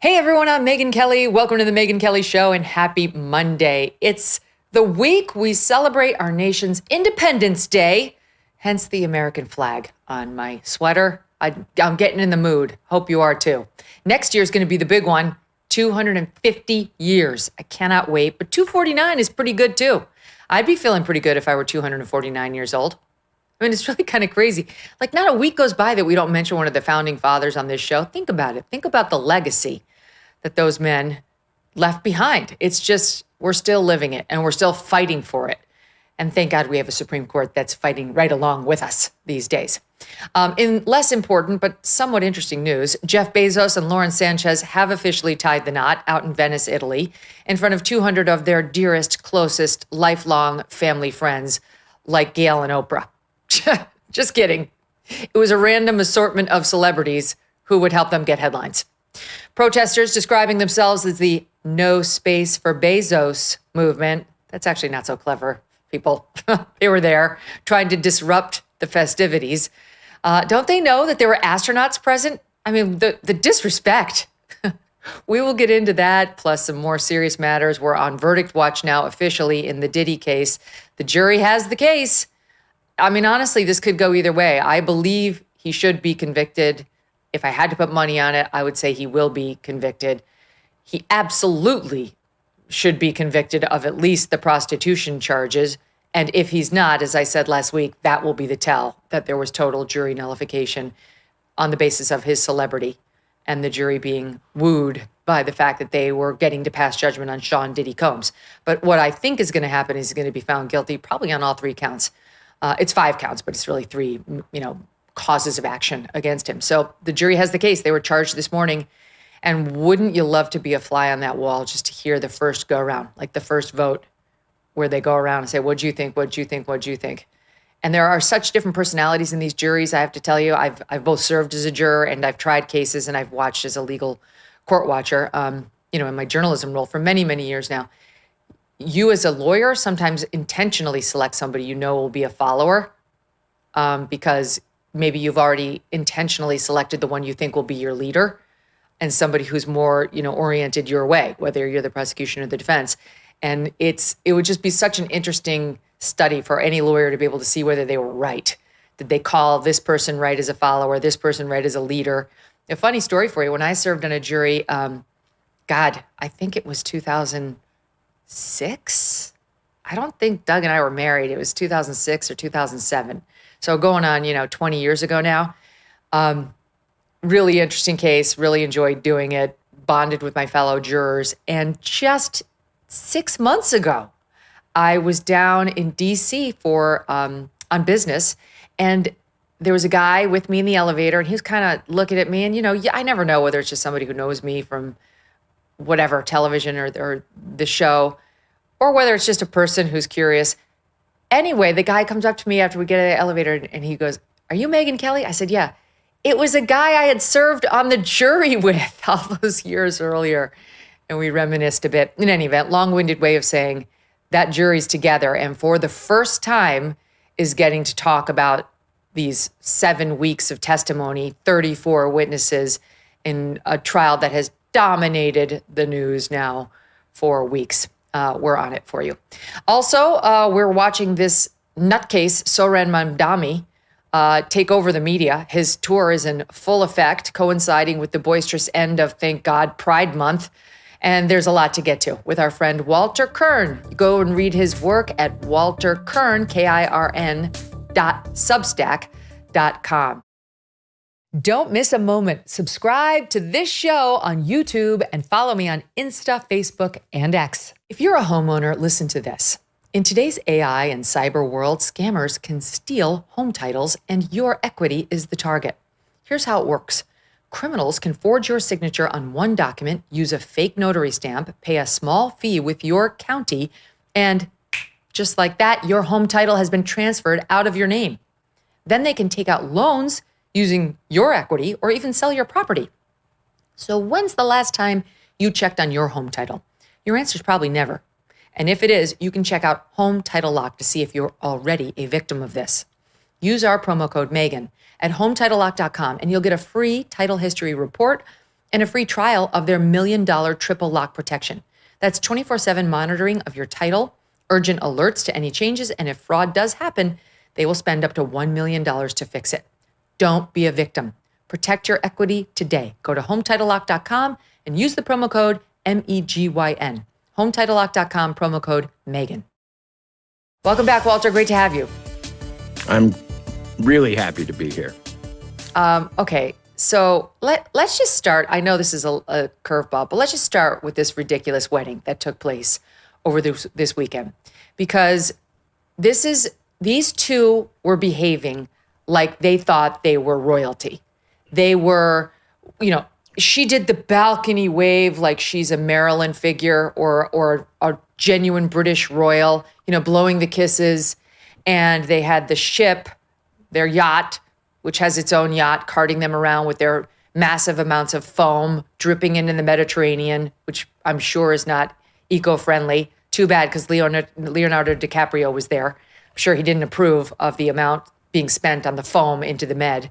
Hey everyone, I'm Megyn Kelly. Welcome to the Megyn Kelly Show and happy Monday. It's the week we celebrate our nation's Independence Day, hence the American flag on my sweater. I'm getting in the mood. Hope you are too. Next year is going to be the big one, 250 years. I cannot wait, but 249 is pretty good too. I'd be feeling pretty good if I were 249 years old. I mean, it's really kind of crazy. Like, not a week goes by that we don't mention one of the founding fathers on this show. Think about it. Think about the legacy that those men left behind. It's just, we're still living it and we're still fighting for it. And thank God we have a Supreme Court that's fighting right along with us these days. In less important but somewhat interesting news, Jeff Bezos and Zohran Mamdani have officially tied the knot out in Venice, Italy, in front of 200 of their dearest, closest, lifelong family friends like Gail and Oprah. Just kidding. It was a random assortment of celebrities who would help them get headlines. Protesters describing themselves as the No Space for Bezos movement. That's actually not so clever, people. They were there trying to disrupt the festivities. Don't they know that there were astronauts present? I mean, the disrespect. We will get into that, plus some more serious matters. We're on verdict watch now officially in the Diddy case. The jury has the case. I mean, honestly, this could go either way. I believe he should be convicted. If I had to put money on it, I would say he will be convicted. He absolutely should be convicted of at least the prostitution charges. And if he's not, as I said last week, that will be the tell that there was total jury nullification on the basis of his celebrity and the jury being wooed by the fact that they were getting to pass judgment on Sean Diddy Combs. But what I think is going to happen is he's going to be found guilty probably on all three counts. It's 5 counts, but it's really 3, causes of action against him. So the jury has the case. They were charged this morning. And wouldn't you love to be a fly on that wall just to hear the first go around, like the first vote where they go around and say, what'd you think? What'd you think? What'd you think? And there are such different personalities in these juries. I have to tell you, I've both served as a juror and I've tried cases and I've watched as a legal court watcher, in my journalism role for many, many years now. You as a lawyer sometimes intentionally select somebody you know will be a follower because maybe you've already intentionally selected the one you think will be your leader and somebody who's more, oriented your way, whether you're the prosecution or the defense. And it would just be such an interesting study for any lawyer to be able to see whether they were right. Did they call this person right as a follower, this person right as a leader? A funny story for you. When I served on a jury, I think it was 2006. I don't think Doug and I were married. It was 2006 or 2007. So going on, 20 years ago now. Really interesting case, really enjoyed doing it, bonded with my fellow jurors. And just 6 months ago, I was down in DC for on business. And there was a guy with me in the elevator and he was kind of looking at me. And, I never know whether it's just somebody who knows me from whatever, television or the show, or whether it's just a person who's curious. Anyway, the guy comes up to me after we get out of the elevator and he goes, "Are you Megyn Kelly?" I said, "Yeah." It was a guy I had served on the jury with all those years earlier. And we reminisced a bit. In any event, long-winded way of saying that jury's together and for the first time is getting to talk about these 7 weeks of testimony, 34 witnesses in a trial that has dominated the news now for weeks. We're on it for you. Also, we're watching this nutcase, Zohran Mamdani, take over the media. His tour is in full effect, coinciding with the boisterous end of, thank God, Pride Month. And there's a lot to get to with our friend Walter Kirn. Go and read his work at Walter Kirn, KIRN.substack.com. Don't miss a moment. Subscribe to this show on YouTube and follow me on Insta, Facebook, and X. If you're a homeowner, listen to this. In today's AI and cyber world, scammers can steal home titles and your equity is the target. Here's how it works. Criminals can forge your signature on one document, use a fake notary stamp, pay a small fee with your county, and just like that, your home title has been transferred out of your name. Then they can take out loans using your equity or even sell your property. So when's the last time you checked on your home title? Your answer is probably never. And if it is, you can check out Home Title Lock to see if you're already a victim of this. Use our promo code Megyn at HometitleLock.com and you'll get a free title history report and a free trial of their $1 million triple lock protection. That's 24/7 monitoring of your title, urgent alerts to any changes, and if fraud does happen, they will spend up to $1 million to fix it. Don't be a victim. Protect your equity today. Go to HomeTitleLock.com and use the promo code MEGYN. HomeTitleLock.com, promo code Megyn. Welcome back, Walter. Great to have you. I'm really happy to be here. Okay, so let's just start. I know this is a curveball, but let's just start with this ridiculous wedding that took place over this weekend, because these two were behaving like they thought they were royalty. They were, she did the balcony wave like she's a Maryland figure or a genuine British royal, blowing the kisses. And they had the ship, their yacht, which has its own yacht, carting them around with their massive amounts of foam dripping into the Mediterranean, which I'm sure is not eco-friendly. Too bad, because Leonardo DiCaprio was there. I'm sure he didn't approve of the amount being spent on the foam into the Med.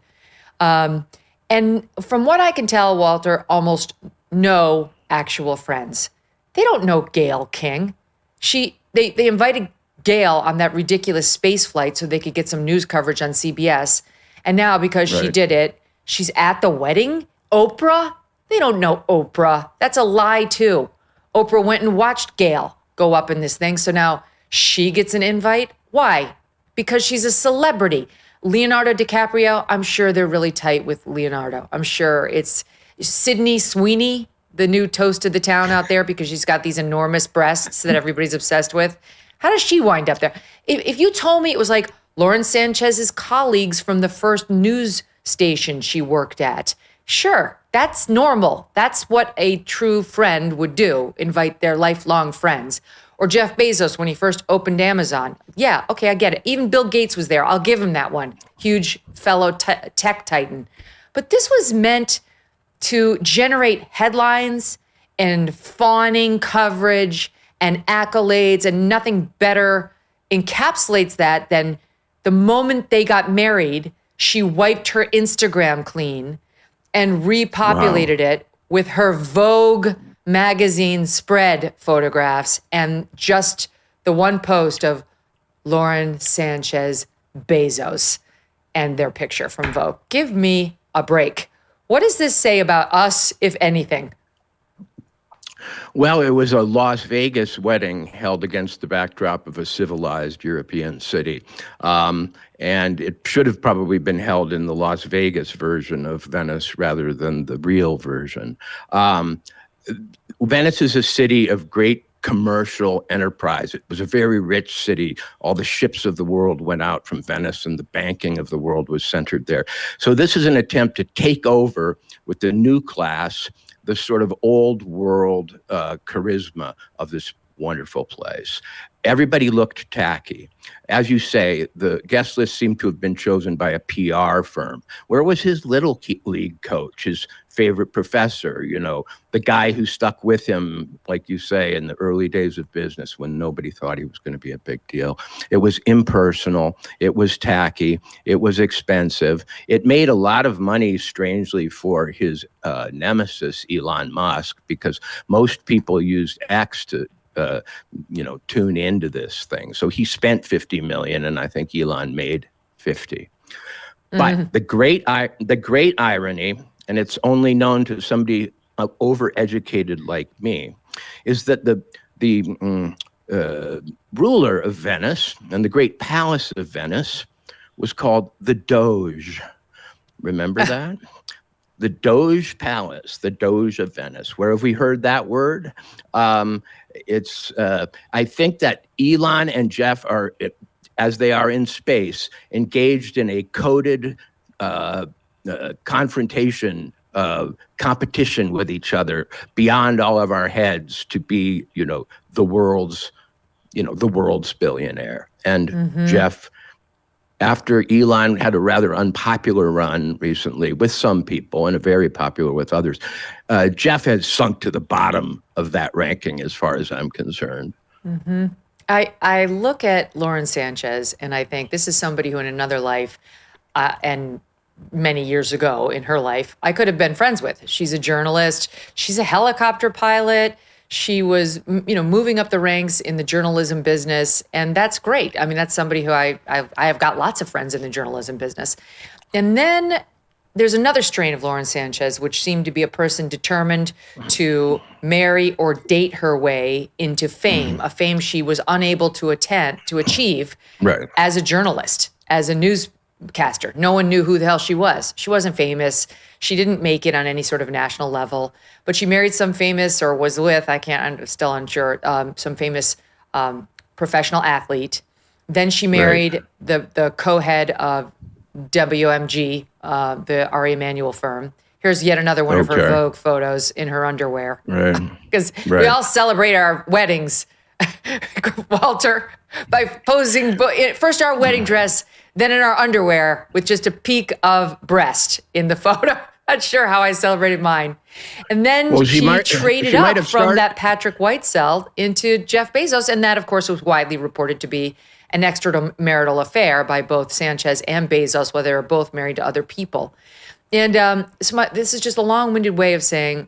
And from what I can tell, Walter, almost no actual friends. They don't know Gayle King. They invited Gayle on that ridiculous space flight so they could get some news coverage on CBS. And now, because she did it, she's at the wedding? Oprah? They don't know Oprah. That's a lie, too. Oprah went and watched Gayle go up in this thing, so now she gets an invite? Why? Because she's a celebrity. Leonardo DiCaprio, I'm sure they're really tight with Leonardo. I'm sure it's Sydney Sweeney, the new toast of the town out there, because she's got these enormous breasts that everybody's obsessed with. How does she wind up there? If you told me it was like Zohran Sanchez's colleagues from the first news station she worked at, sure, that's normal. That's what a true friend would do, invite their lifelong friends. Or Jeff Bezos when he first opened Amazon. Yeah, okay, I get it. Even Bill Gates was there. I'll give him that one. Huge fellow tech titan. But this was meant to generate headlines and fawning coverage and accolades, and nothing better encapsulates that than the moment they got married, she wiped her Instagram clean and repopulated it with her Vogue magazine spread photographs and just the one post of Zohran Sanchez Bezos and their picture from Vogue. Give me a break. What does this say about us, if anything? Well, it was a Las Vegas wedding held against the backdrop of a civilized European city. And it should have probably been held in the Las Vegas version of Venice rather than the real version. Venice is a city of great commercial enterprise. It was a very rich city. All the ships of the world went out from Venice, and the banking of the world was centered there. So this is an attempt to take over with the new class the sort of old world charisma of this wonderful place. Everybody looked tacky. As you say, the guest list seemed to have been chosen by a PR firm. Where was his little league coach, his favorite professor, the guy who stuck with him, like you say, in the early days of business when nobody thought he was going to be a big deal? It was impersonal. It was tacky. It was expensive. It made a lot of money, strangely, for his nemesis, Elon Musk, because most people used X to tune into this thing. So he spent $50 million, and I think Elon made 50. But the great irony, and it's only known to somebody overeducated like me, is that the ruler of Venice and the great palace of Venice was called the Doge. Remember that? The Doge Palace, the Doge of Venice. Where have we heard that word? I think that Elon and Jeff are, as they are in space, engaged in a coded confrontation, competition with each other beyond all of our heads to be, the world's billionaire. And Jeff, after Elon had a rather unpopular run recently with some people and a very popular with others, Jeff has sunk to the bottom of that ranking as far as I'm concerned. I look at Zohran Sanchez and I think this is somebody who in another life, and many years ago in her life, I could have been friends with. She's a journalist. She's a helicopter pilot. She was, moving up the ranks in the journalism business. And that's great. I mean, that's somebody who I have got lots of friends in the journalism business. And then there's another strain of Zohran Sanchez, which seemed to be a person determined to marry or date her way into fame, a fame she was unable to achieve as a journalist, as a newscaster. No one knew who the hell she was. She wasn't famous. She didn't make it on any sort of national level, but she married some famous, or was with, I'm still unsure, some famous professional athlete. Then she married the co-head of WMG, the Ari Emanuel firm. Here's yet another one of her Vogue photos in her underwear. Because we all celebrate our weddings, Walter, by posing first our wedding dress, then in our underwear with just a peek of breast in the photo. Not sure how I celebrated mine. And then she traded up from that Patrick Whitesell into Jeff Bezos. And that, of course, was widely reported to be an extramarital affair by both Sanchez and Bezos, where they were both married to other people. And this is just a long-winded way of saying,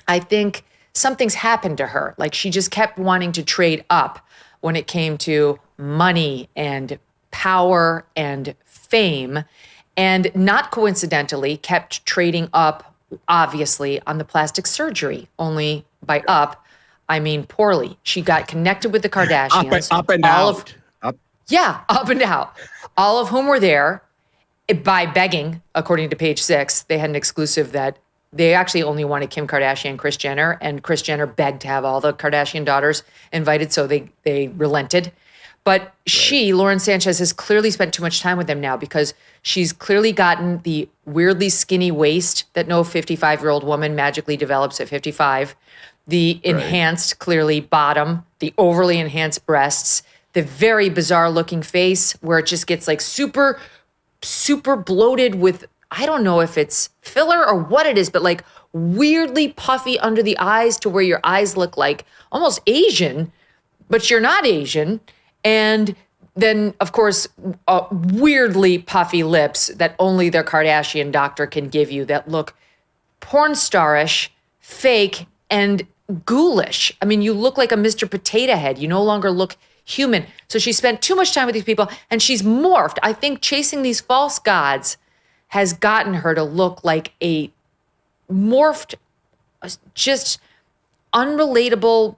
I think something's happened to her. Like, she just kept wanting to trade up when it came to money and power and fame, and not coincidentally kept trading up, obviously, on the plastic surgery. Only by up, I mean poorly. She got connected with the Kardashians. Up and out. Yeah, up and out. All of whom were there by begging, according to Page Six. They had an exclusive that they actually only wanted Kim Kardashian and Kris Jenner, and Kris Jenner begged to have all the Kardashian daughters invited, so they relented. But she, Zohran Sanchez, has clearly spent too much time with them now, because she's clearly gotten the weirdly skinny waist that no 55-year-old woman magically develops at 55, the enhanced, clearly, bottom, the overly enhanced breasts, the very bizarre looking face where it just gets like super, super bloated with, I don't know if it's filler or what it is, but like weirdly puffy under the eyes to where your eyes look like almost Asian, but you're not Asian. And then, of course, weirdly puffy lips that only their Kardashian doctor can give you that look porn starish, fake, and ghoulish. I mean, you look like a Mr. Potato Head. You no longer look human. So she spent too much time with these people, and she's morphed. I think chasing these false gods has gotten her to look like a morphed, just unrelatable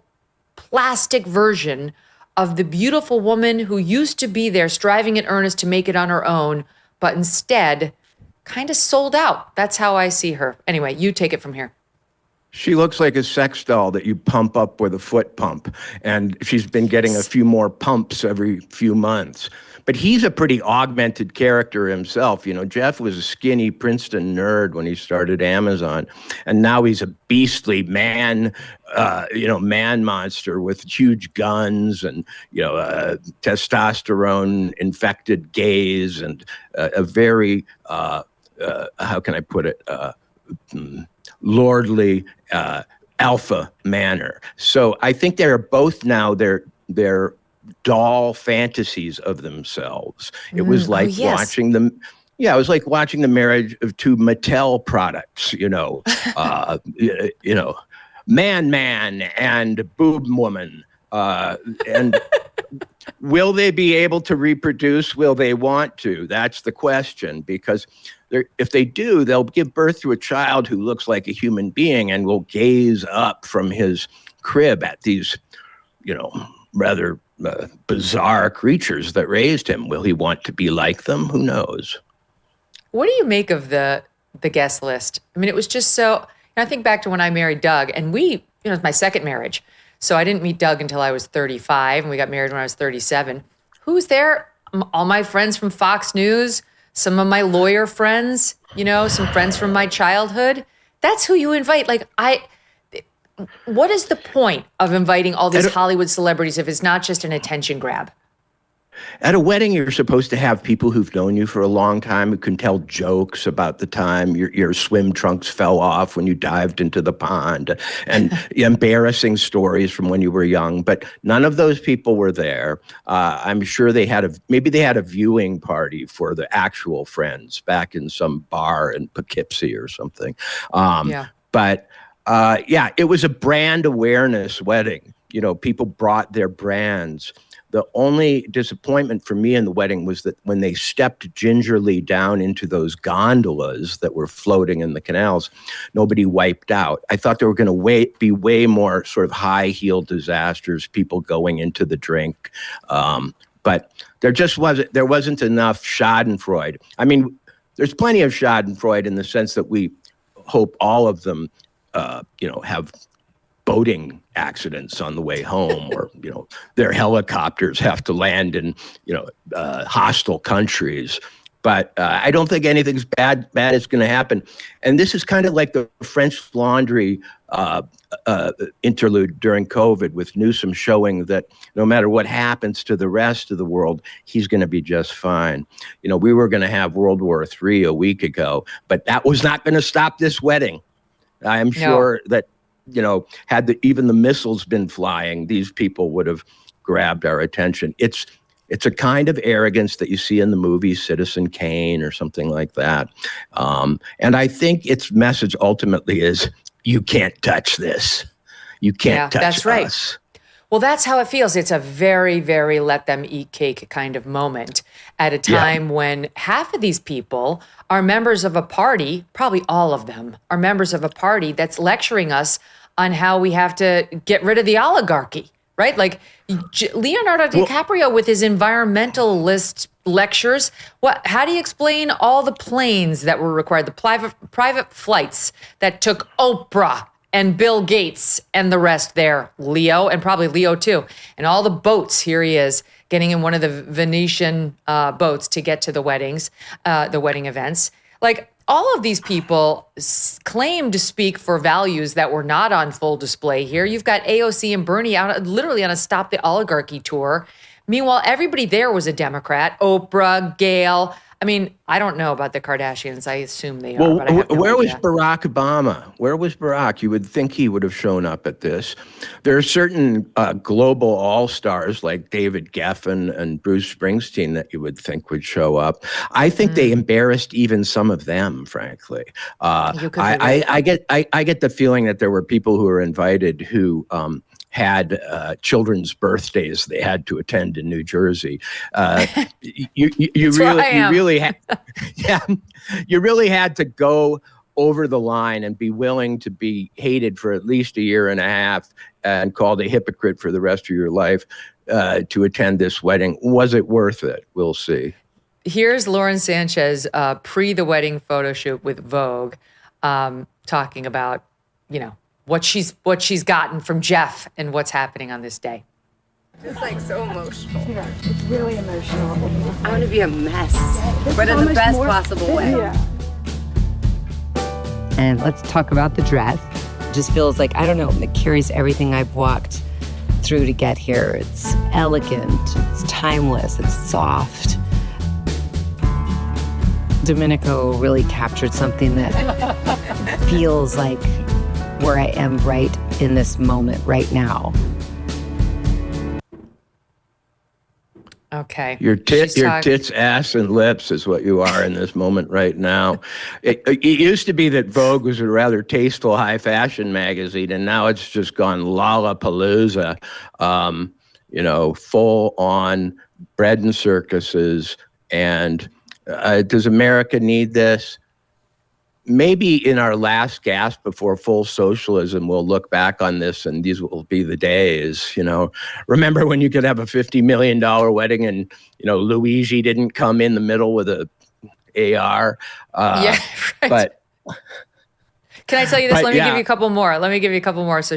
plastic version of the beautiful woman who used to be there striving in earnest to make it on her own, but instead kind of sold out. That's how I see her. Anyway, you take it from here. She looks like a sex doll that you pump up with a foot pump, and she's been getting a few more pumps every few months. But he's a pretty augmented character himself. You know, Jeff was a skinny Princeton nerd when he started Amazon, and now he's a beastly man, man monster with huge guns and, testosterone-infected gaze and a very, how can I put it, lordly alpha manner. So I think they're both now they're doll fantasies of themselves. It was like watching them. Yeah, it was like watching the marriage of two Mattel products. Man and boob woman. And will they be able to reproduce? Will they want to? That's the question, because if they do, they'll give birth to a child who looks like a human being and will gaze up from his crib at these, rather bizarre creatures that raised him. Will he want to be like them? Who knows? What do you make of the guest list? I mean, it was just so, I think back to when I married Doug, and it was my second marriage. So I didn't meet Doug until I was 35, and we got married when I was 37. Who was there? All my friends from Fox News, some of my lawyer friends, some friends from my childhood. That's who you invite. What is the point of inviting all these Hollywood celebrities if it's not just an attention grab? At a wedding, you're supposed to have people who've known you for a long time who can tell jokes about the time your swim trunks fell off when you dived into the pond, and embarrassing stories from when you were young. But none of those people were there. I'm sure maybe they had a viewing party for the actual friends back in some bar in Poughkeepsie or something. But it was a brand awareness wedding. People brought their brands. The only disappointment for me in the wedding was that when they stepped gingerly down into those gondolas that were floating in the canals, nobody wiped out. I thought there were going to be way more sort of high-heel disasters, people going into the drink. But there wasn't enough schadenfreude. I mean, there's plenty of schadenfreude in the sense that we hope all of them, have boating accidents on the way home, or their helicopters have to land in hostile countries. But I don't think anything's bad is going to happen. And this is kind of like the French Laundry interlude during COVID, with Newsom showing that no matter what happens to the rest of the world, he's going to be just fine. We were going to have World War III a week ago, but that was not going to stop this wedding. I am sure that had even the missiles been flying, these people would have grabbed our attention. It's a kind of arrogance that you see in the movie Citizen Kane or something like that. And I think its message ultimately is, you can't touch this. You can't touch that's right. us. Well, that's how it feels. It's a very, very let them eat cake kind of moment at a time when half of these people are members of a party, probably all of them are members of a party that's lecturing us on how we have to get rid of the oligarchy, right? Like Leonardo DiCaprio with his environmentalist lectures. How do you explain all the planes that were required, the private flights that took Oprah and Bill Gates and the rest there, Leo, and probably Leo too, and all the boats? Here he is getting in one of the Venetian boats to get to the weddings, the wedding events. Like, all of these people claim to speak for values that were not on full display here. You've got AOC and Bernie out literally on a Stop the Oligarchy tour. Meanwhile, everybody there was a Democrat. Oprah, Gayle. I mean, I don't know about the Kardashians. I assume they are. But I have no where was idea. Barack Obama? Where was Barack? You would think he would have shown up at this. There are certain global all-stars like David Geffen and Bruce Springsteen that you would think would show up. I think they embarrassed even some of them, frankly. I get the feeling that there were people who were invited who had children's birthdays they had to attend in New Jersey. You really had to go over the line and be willing to be hated for at least a year and a half and called a hypocrite for the rest of your life to attend this wedding. Was it worth it? We'll see. Here's Zohran Sanchez pre the wedding photo shoot with Vogue, talking about, what she's gotten from Jeff and what's happening on this day. It's like so emotional. Yeah, it's really emotional. I want to be a mess, but in the best possible way. Yeah. And let's talk about the dress. It just feels like, I don't know, it carries everything I've walked through to get here. It's elegant, it's timeless, it's soft. Domenico really captured something that feels like where I am right in this moment, right now. Okay. Your tits, ass, and lips is what you are in this moment right now. It used to be that Vogue was a rather tasteful high fashion magazine, and now it's just gone Lollapalooza, full on bread and circuses. And does America need this? Maybe in our last gasp before full socialism, we'll look back on this and these will be the days, Remember when you could have a $50 million wedding and, Luigi didn't come in the middle with a AR? Right. But can I tell you this? Let me give you a couple more. So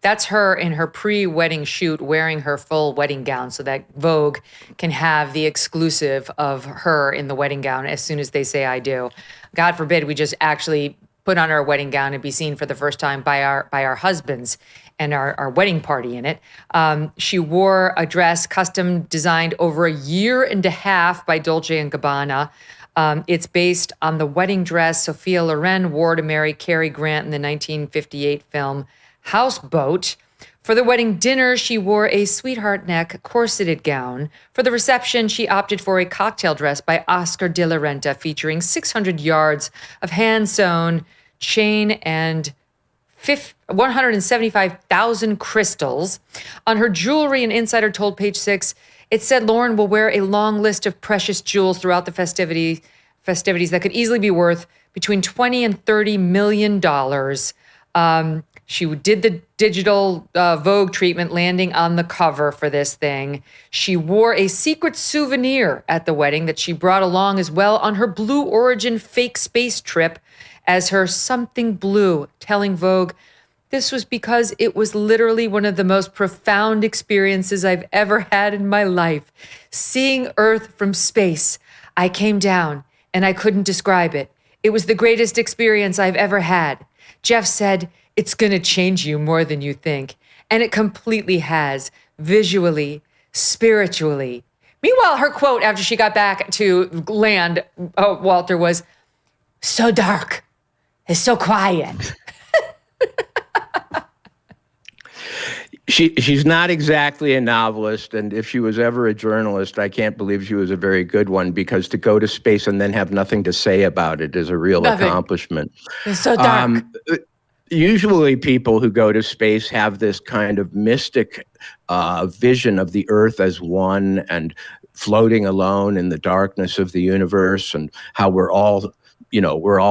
that's her in her pre-wedding shoot wearing her full wedding gown so that Vogue can have the exclusive of her in the wedding gown as soon as they say I do. God forbid we just actually put on our wedding gown and be seen for the first time by our husbands and our wedding party in it. She wore a dress custom designed over a year and a half by Dolce & Gabbana. It's based on the wedding dress Sophia Loren wore to marry Cary Grant in the 1958 film Houseboat. For the wedding dinner, she wore a sweetheart neck corseted gown. For the reception, she opted for a cocktail dress by Oscar de la Renta featuring 600 yards of hand-sewn chain and 175,000 crystals. On her jewelry, an insider told Page Six, it said Lauren will wear a long list of precious jewels throughout the festivities that could easily be worth between $20 and $30 million. She did the digital Vogue treatment, landing on the cover for this thing. She wore a secret souvenir at the wedding that she brought along as well on her Blue Origin fake space trip as her something blue, telling Vogue, this was because it was literally one of the most profound experiences I've ever had in my life. Seeing Earth from space, I came down and I couldn't describe it. It was the greatest experience I've ever had. Jeff said, it's going to change you more than you think. And it completely has, visually, spiritually. Meanwhile, her quote after she got back to land, Walter, was, so dark. It's so quiet. She's not exactly a novelist, and if she was ever a journalist, I can't believe she was a very good one, because to go to space and then have nothing to say about it is a real accomplishment. It's so dark. Usually people who go to space have this kind of mystic vision of the Earth as one and floating alone in the darkness of the universe, and how we're all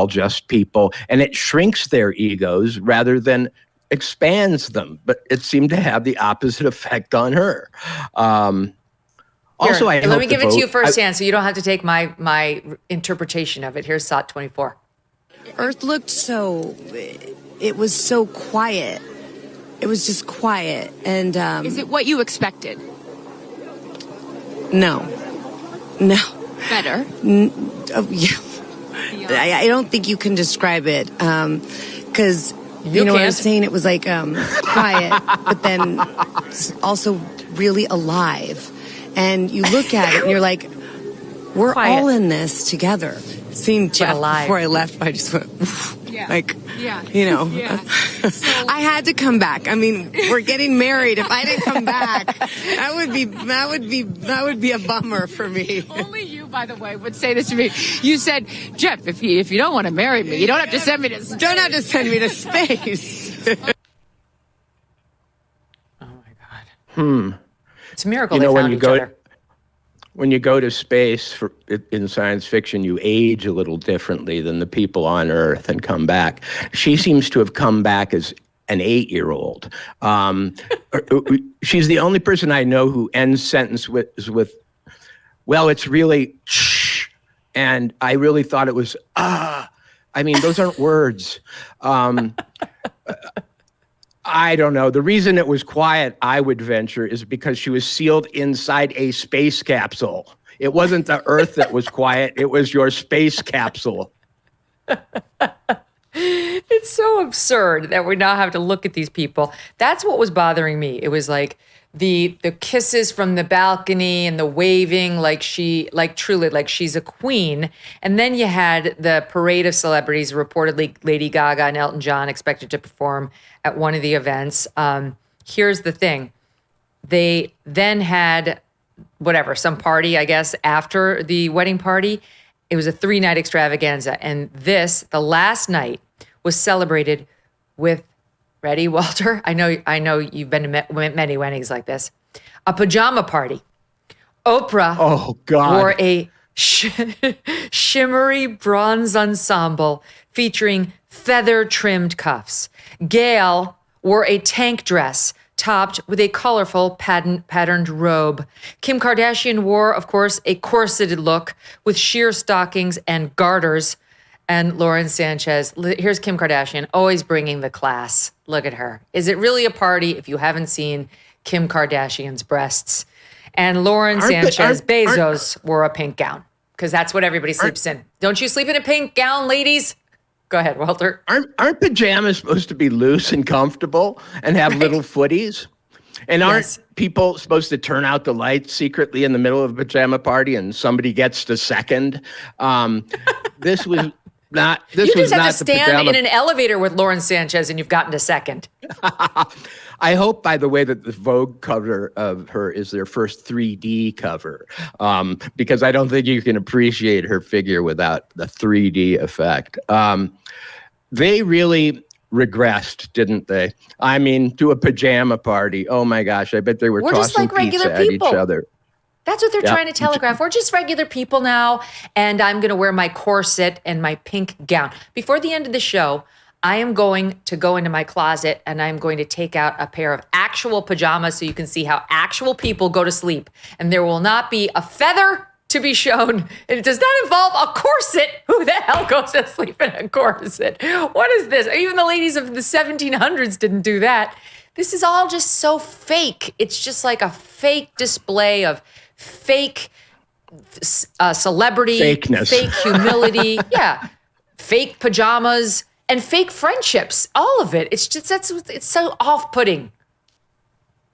just people. And it shrinks their egos rather than expands them. But it seemed to have the opposite effect on her. Also, let me give it to you firsthand so you don't have to take my interpretation of it. Here's SOT 24. Earth looked it was so quiet. It was just quiet. And is it what you expected? No. Better? Yeah. I don't think you can describe it. Because, you know what I was saying? It was like quiet, but then also really alive. And you look at it and you're like, we're all in this together. Seeing Jeff before I left, I just went, I had to come back. I mean, we're getting married. If I didn't come back, that would be a bummer for me. Only you, by the way, would say this to me. You said, Jeff, if you don't want to marry me, you don't have to send me to space. Don't have to send me to space. Oh my God. It's a miracle they found each other. When you go to space in science fiction, you age a little differently than the people on Earth and come back. She seems to have come back as an 8-year-old. She's the only person I know who ends sentence with, well, it's really shh, and I really thought it was I mean, those aren't words. I don't know. The reason it was quiet, I would venture, is because she was sealed inside a space capsule. It wasn't the Earth that was quiet. It was your space capsule. It's so absurd that we now have to look at these people. That's what was bothering me. It was like the kisses from the balcony and the waving like she's a queen. And then you had the parade of celebrities, reportedly Lady Gaga and Elton John expected to perform at one of the events. Here's the thing. They then had some party, I guess, after the wedding party. It was a 3-night extravaganza. And the last night, was celebrated with, ready, Walter? I know you've been to many weddings like this. A pajama party. Oprah wore a shimmery bronze ensemble featuring feather-trimmed cuffs. Gayle wore a tank dress topped with a colorful patterned robe. Kim Kardashian wore, of course, a corseted look with sheer stockings and garters. And Zohran Sanchez, here's Kim Kardashian, always bringing the class. Look at her. Is it really a party if you haven't seen Kim Kardashian's breasts? And Zohran Sanchez, Bezos, wore a pink gown because that's what everybody sleeps in. Don't you sleep in a pink gown, ladies? Go ahead, Walter. Aren't pajamas supposed to be loose and comfortable and have little footies? And aren't people supposed to turn out the lights secretly in the middle of a pajama party and somebody gets to second? This was not. This you was just have not to stand in an elevator with Zohran Sanchez and you've gotten to second. I hope, by the way, that the Vogue cover of her is their first 3D cover, because I don't think you can appreciate her figure without the 3D effect. They really regressed, didn't they? I mean, to a pajama party. Oh my gosh, I bet they were tossing pizza at each other. That's what they're trying to telegraph. We're just regular people now, and I'm going to wear my corset and my pink gown. Before the end of the show, I am going to go into my closet and I'm going to take out a pair of actual pajamas so you can see how actual people go to sleep. And there will not be a feather to be shown. And it does not involve a corset. Who the hell goes to sleep in a corset? What is this? Even the ladies of the 1700s didn't do that. This is all just so fake. It's just like a fake display of fake celebrity, fakeness, fake humility, fake pajamas, and fake friendships. All of it. It's just it's so off-putting.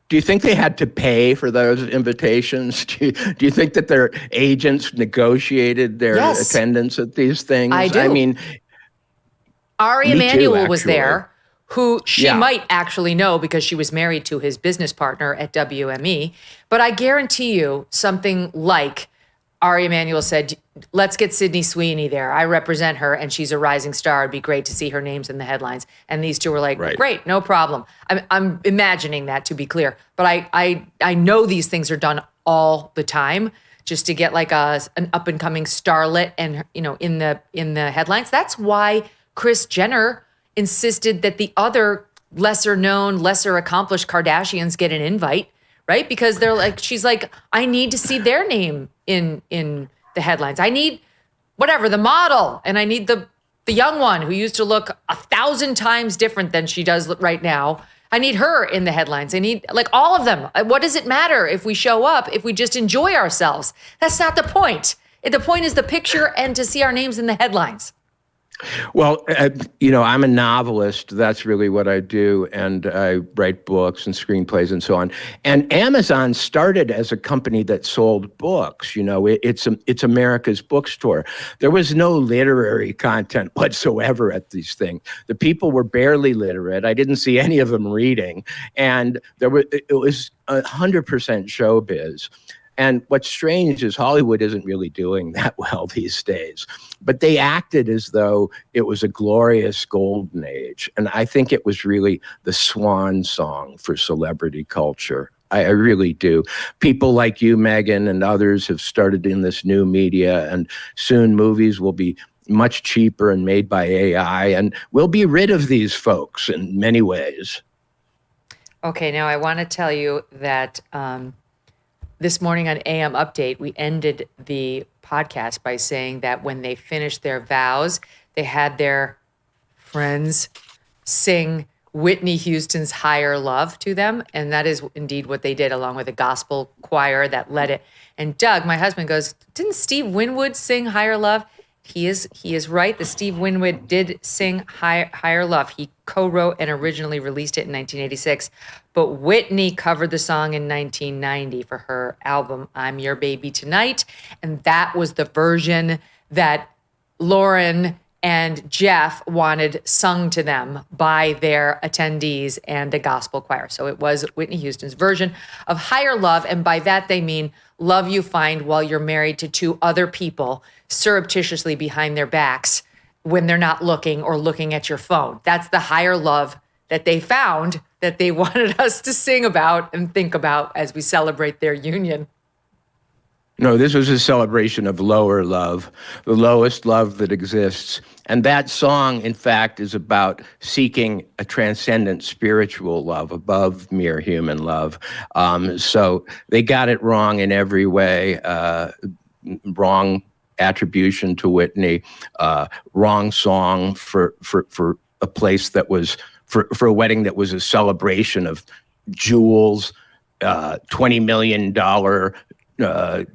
Do you think they had to pay for those invitations? Do you think that their agents negotiated their attendance at these things? I do. I mean, Ari Emanuel was there, who she might actually know because she was married to his business partner at WME. But I guarantee you something like Ari Emanuel said, let's get Sydney Sweeney there. I represent her and she's a rising star. It'd be great to see her names in the headlines. And these two were like, great, no problem. I'm imagining that, to be clear. But I know these things are done all the time just to get like an up and coming starlet and, you know, in the headlines. That's why Kris Jenner insisted that the other lesser known, lesser accomplished Kardashians get an invite, right? Because they're like, she's like, I need to see their name in the headlines. I need whatever, the model, and I need the young one who used to look 1,000 times different than she does right now. I need her in the headlines. I need like all of them. What does it matter if we show up, if we just enjoy ourselves? That's not the point. The point is the picture and to see our names in the headlines. Well, you know, I'm a novelist. That's really what I do. And I write books and screenplays and so on. And Amazon started as a company that sold books. You know, it's America's bookstore. There was no literary content whatsoever at these things. The people were barely literate. I didn't see any of them reading. And it was 100% showbiz. And what's strange is Hollywood isn't really doing that well these days. But they acted as though it was a glorious golden age. And I think it was really the swan song for celebrity culture. I really do. People like you, Megyn, and others have started in this new media, and soon movies will be much cheaper and made by AI, and we'll be rid of these folks in many ways. Okay, now I want to tell you that this morning on AM Update, we ended the podcast by saying that when they finished their vows, they had their friends sing Whitney Houston's Higher Love to them. And that is indeed what they did, along with a gospel choir that led it. And Doug, my husband, goes, didn't Steve Winwood sing Higher Love? He is right. The Steve Winwood did sing Higher Love. He co-wrote and originally released it in 1986. But Whitney covered the song in 1990 for her album, I'm Your Baby Tonight. And that was the version that Lauren and Jeff wanted sung to them by their attendees and a gospel choir. So it was Whitney Houston's version of Higher Love. And by that, they mean love you find while you're married to two other people surreptitiously behind their backs when they're not looking or looking at your phone. That's the higher love that they found that they wanted us to sing about and think about as we celebrate their union. No, this was a celebration of lower love, the lowest love that exists. And that song, in fact, is about seeking a transcendent spiritual love above mere human love. So they got it wrong in every way. Wrong attribution to Whitney, wrong song for a place that was, for a wedding that was a celebration of jewels, $20 million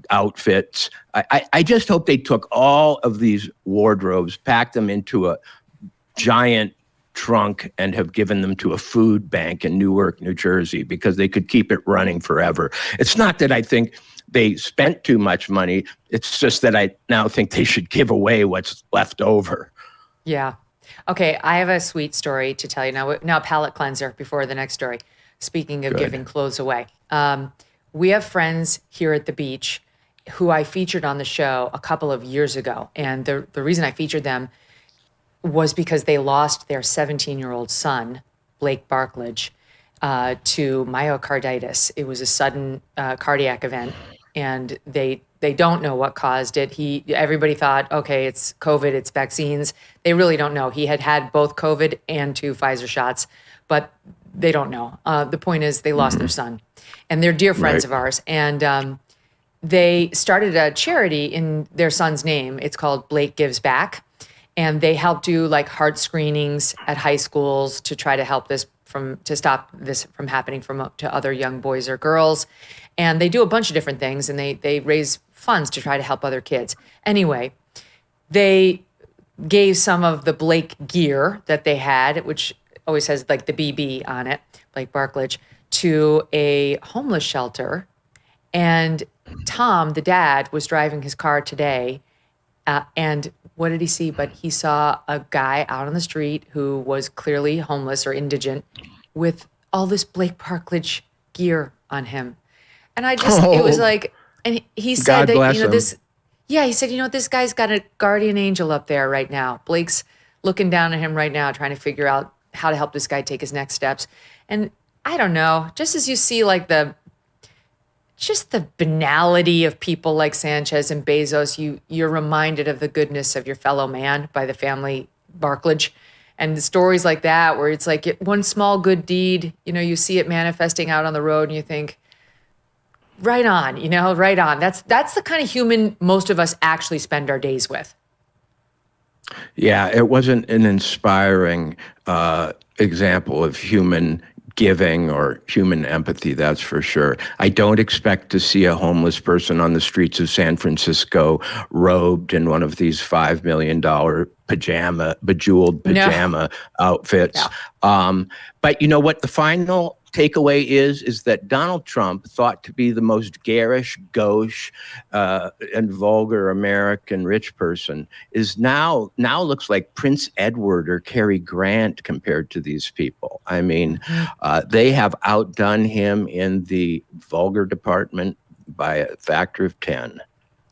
outfits. I just hope they took all of these wardrobes, packed them into a giant trunk and have given them to a food bank in Newark, New Jersey, because they could keep it running forever. It's not that I think they spent too much money. It's just that I now think they should give away what's left over. Yeah. Okay, I have a sweet story to tell you now. Palate cleanser before the next story. Speaking of giving clothes away. We have friends here at the beach who I featured on the show a couple of years ago. And the reason I featured them was because they lost their 17-year-old son, Blake Barklage, to myocarditis. It was a sudden cardiac event, and they don't know what caused it. Everybody thought, okay, it's COVID, it's vaccines. They really don't know. He had both COVID and 2 Pfizer shots, but they don't know. The point is they lost their son, and they're dear friends of ours. And they started a charity in their son's name. It's called Blake Gives Back. And they help do like heart screenings at high schools to try to help to stop this from happening to other young boys or girls. And they do a bunch of different things, and they raise funds to try to help other kids. Anyway, they gave some of the Blake gear that they had, which always has like the BB on it, Blake Barklage, to a homeless shelter. And Tom, the dad, was driving his car today, and what did he see? But he saw a guy out on the street who was clearly homeless or indigent with all this Blake Barklage gear on him. And it was like, and he said that, he said, this guy's got a guardian angel up there right now. Blake's looking down at him right now, trying to figure out how to help this guy take his next steps. And I don't know, just as you see like the banality of people like Sanchez and Bezos, you're reminded of the goodness of your fellow man by the family Barklage. And the stories like that, where it's like one small good deed, you see it manifesting out on the road and you think, right on, right on. That's the kind of human most of us actually spend our days with. Yeah, it wasn't an inspiring example of human giving or human empathy, that's for sure. I don't expect to see a homeless person on the streets of San Francisco robed in one of these $5 million bejeweled pajama outfits. No. But you know what the final takeaway is that Donald Trump, thought to be the most garish, gauche, and vulgar American rich person, is now looks like Prince Edward or Cary Grant compared to these people. I mean, they have outdone him in the vulgar department by a factor of 10.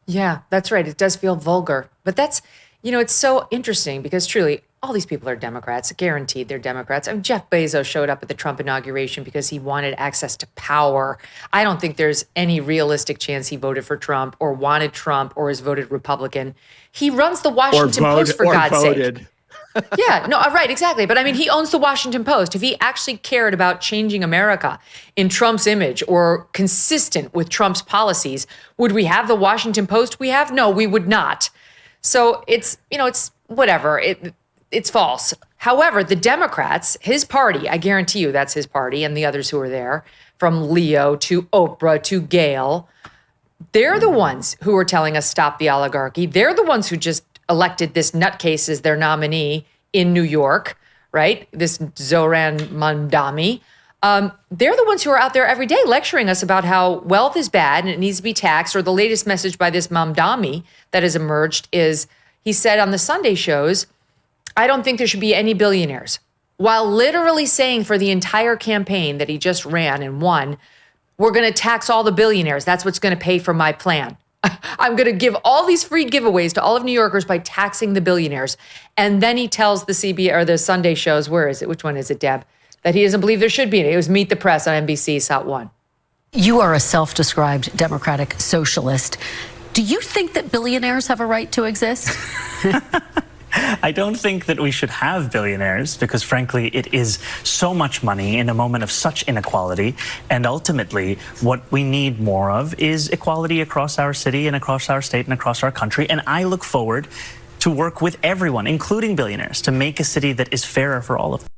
Yeah, that's right. It does feel vulgar. But that's, it's so interesting because truly, all these people are Democrats, guaranteed they're Democrats. I mean, Jeff Bezos showed up at the Trump inauguration because he wanted access to power. I don't think there's any realistic chance he voted for Trump or wanted Trump or has voted Republican. He runs the Washington Post, for God's sake. Yeah, no, right, exactly. But I mean, he owns the Washington Post. If he actually cared about changing America in Trump's image or consistent with Trump's policies, would we have the Washington Post we have? No, we would not. So it's whatever. It's false. However, the Democrats, his party, I guarantee you that's his party, and the others who are there, from Leo to Oprah to Gayle, they're the ones who are telling us stop the oligarchy. They're the ones who just elected this nutcase as their nominee in New York, right? This Zohran Mamdani. They're the ones who are out there every day lecturing us about how wealth is bad and it needs to be taxed. Or the latest message by this Mamdani that has emerged is, he said on the Sunday shows, I don't think there should be any billionaires, while literally saying for the entire campaign that he just ran and won, we're going to tax all the billionaires. That's what's going to pay for my plan. I'm going to give all these free giveaways to all of New Yorkers by taxing the billionaires. And then he tells the CBS or the Sunday shows, where is it? Which one is it, Deb? That he doesn't believe there should be any. It was Meet the Press on NBC, Sat 1. You are a self-described democratic socialist. Do you think that billionaires have a right to exist? I don't think that we should have billionaires because, frankly, it is so much money in a moment of such inequality. And ultimately, what we need more of is equality across our city and across our state and across our country. And I look forward to work with everyone, including billionaires, to make a city that is fairer for all of them.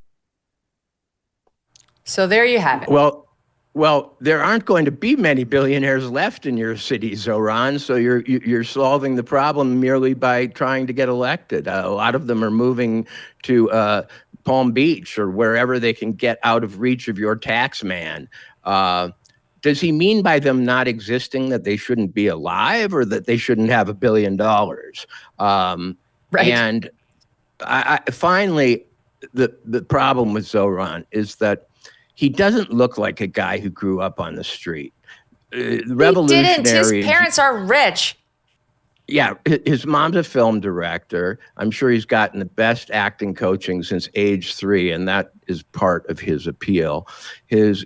So there you have it. Well, Well, there aren't going to be many billionaires left in your city, Zohran, so you're solving the problem merely by trying to get elected. A lot of them are moving to Palm Beach or wherever they can get out of reach of your tax man. Does he mean by them not existing that they shouldn't be alive or that they shouldn't have $1 billion? Right. And finally, the problem with Zohran is that he doesn't look like a guy who grew up on the street. Revolutionaries. He didn't. His parents are rich. Yeah, his mom's a film director. I'm sure he's gotten the best acting coaching since age 3, and that is part of his appeal. His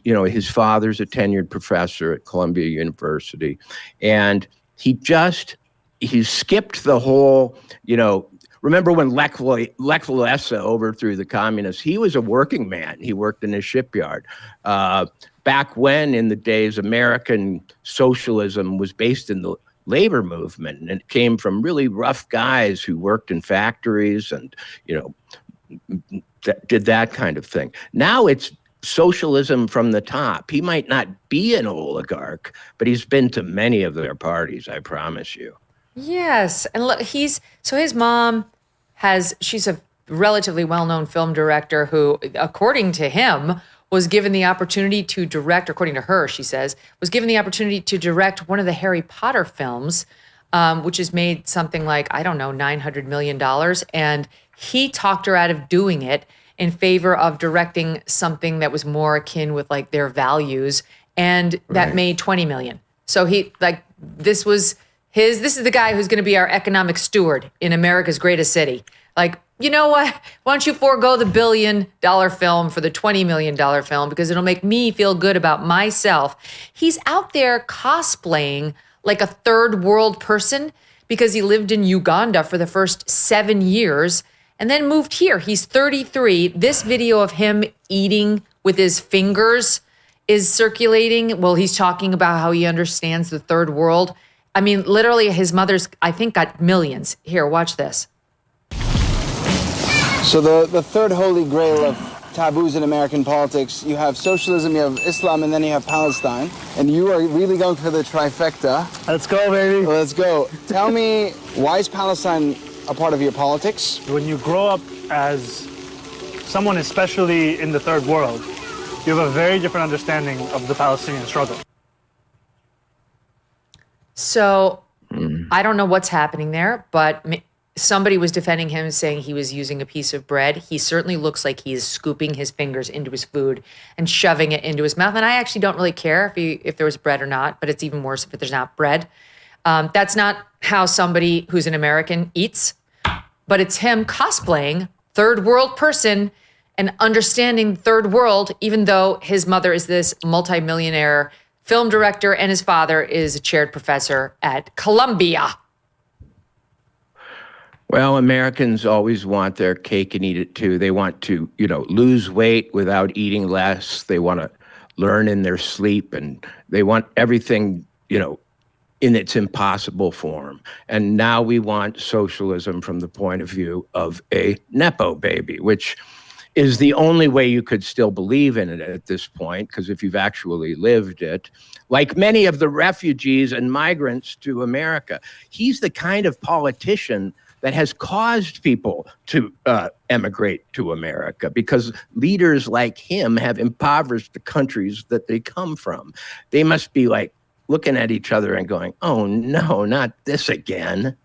father's a tenured professor at Columbia University, and he skipped the whole, remember when Lech Walesa overthrew the communists? He was a working man. He worked in a shipyard. Back when, in the days, American socialism was based in the labor movement, and it came from really rough guys who worked in factories and, did that kind of thing. Now it's socialism from the top. He might not be an oligarch, but he's been to many of their parties, I promise you. Yes. And look, his mom she's a relatively well-known film director who, according to him, was given the opportunity to direct, according to her, she says, was given the opportunity to direct one of the Harry Potter films, which has made something like, I don't know, $900 million. And he talked her out of doing it in favor of directing something that was more akin with like their values. And that made $20 million. So this is the guy who's going to be our economic steward in America's greatest city. Like, you know what? Why don't you forego the $1 billion film for the $20 million film because it'll make me feel good about myself. He's out there cosplaying like a third world person because he lived in Uganda for the first 7 years and then moved here. He's 33. This video of him eating with his fingers is circulating. Well, he's talking about how he understands the third world. I mean, literally his mother's, I think, got millions. Here, watch this. So the third holy grail of taboos in American politics, you have socialism, you have Islam, and then you have Palestine. And you are really going for the trifecta. Let's go, baby. Let's go. Tell me, why is Palestine a part of your politics? When you grow up as someone, especially in the third world, you have a very different understanding of the Palestinian struggle. So I don't know what's happening there, but somebody was defending him, saying he was using a piece of bread. He certainly looks like he is scooping his fingers into his food and shoving it into his mouth. And I actually don't really care if there was bread or not, but it's even worse if there's not bread. That's not how somebody who's an American eats, but it's him cosplaying third world person and understanding third world, even though his mother is this multimillionaire film director and his father is a chaired professor at Columbia. Well, Americans always want their cake and eat it too. They want to, lose weight without eating less. They want to learn in their sleep, and they want everything, in its impossible form. And now we want socialism from the point of view of a Nepo baby, which is the only way you could still believe in it at this point, because if you've actually lived it, like many of the refugees and migrants to America, he's the kind of politician that has caused people to emigrate to America, because leaders like him have impoverished the countries that they come from. They must be like looking at each other and going, oh no, not this again.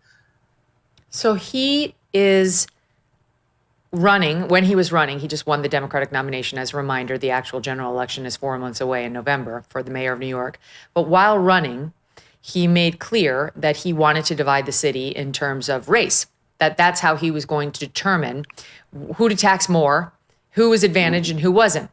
So he is running. When he was running, he just won the Democratic nomination. As a reminder, the actual general election is 4 months away in November for the mayor of New York. But while running, he made clear that he wanted to divide the city in terms of race, that's how he was going to determine who to tax more, who was advantaged and who wasn't.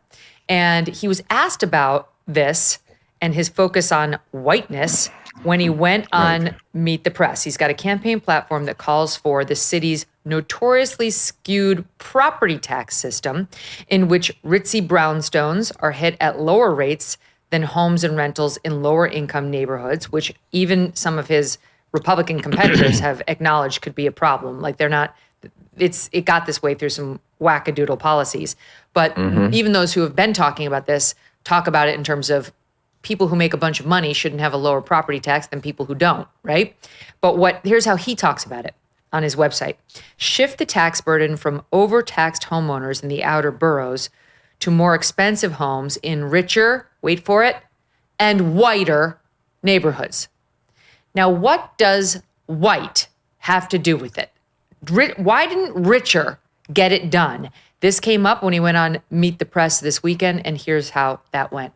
And he was asked about this and his focus on whiteness when he went on Meet the Press. He's got a campaign platform that calls for the city's notoriously skewed property tax system, in which ritzy brownstones are hit at lower rates than homes and rentals in lower income neighborhoods, which even some of his Republican competitors have acknowledged could be a problem. Like it got this way through some wackadoodle policies. But even those who have been talking about this talk about it in terms of people who make a bunch of money shouldn't have a lower property tax than people who don't, right? But here's how he talks about it on his website. Shift the tax burden from overtaxed homeowners in the outer boroughs to more expensive homes in richer, wait for it, and whiter neighborhoods. Now, what does white have to do with it? Why didn't richer get it done? This came up when he went on Meet the Press this weekend, and here's how that went.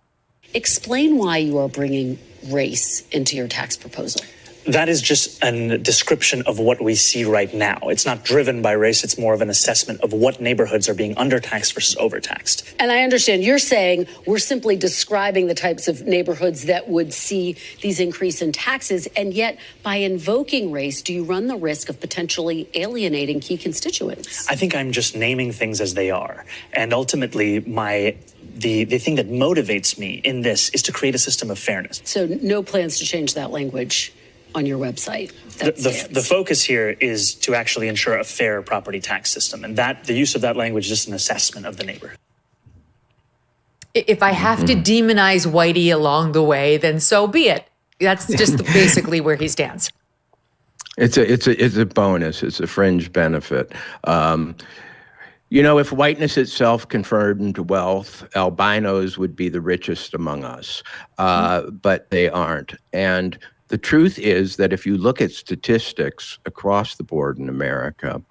Explain why you are bringing race into your tax proposal. That is just a description of what we see right now. It's not driven by race. It's more of an assessment of what neighborhoods are being undertaxed versus overtaxed. And I understand you're saying we're simply describing the types of neighborhoods that would see these increase in taxes. And yet, by invoking race, do you run the risk of potentially alienating key constituents? I think I'm just naming things as they are. And ultimately, the thing that motivates me in this is to create a system of fairness. So no plans to change that language on your website? The focus here is to actually ensure a fair property tax system, and that the use of that language is just an assessment of the neighborhood. If I have to demonize Whitey along the way, then so be it. That's just basically where he stands. It's a bonus. It's a fringe benefit. If whiteness itself confirmed wealth, albinos would be the richest among us, but they aren't. And the truth is that if you look at statistics across the board in America,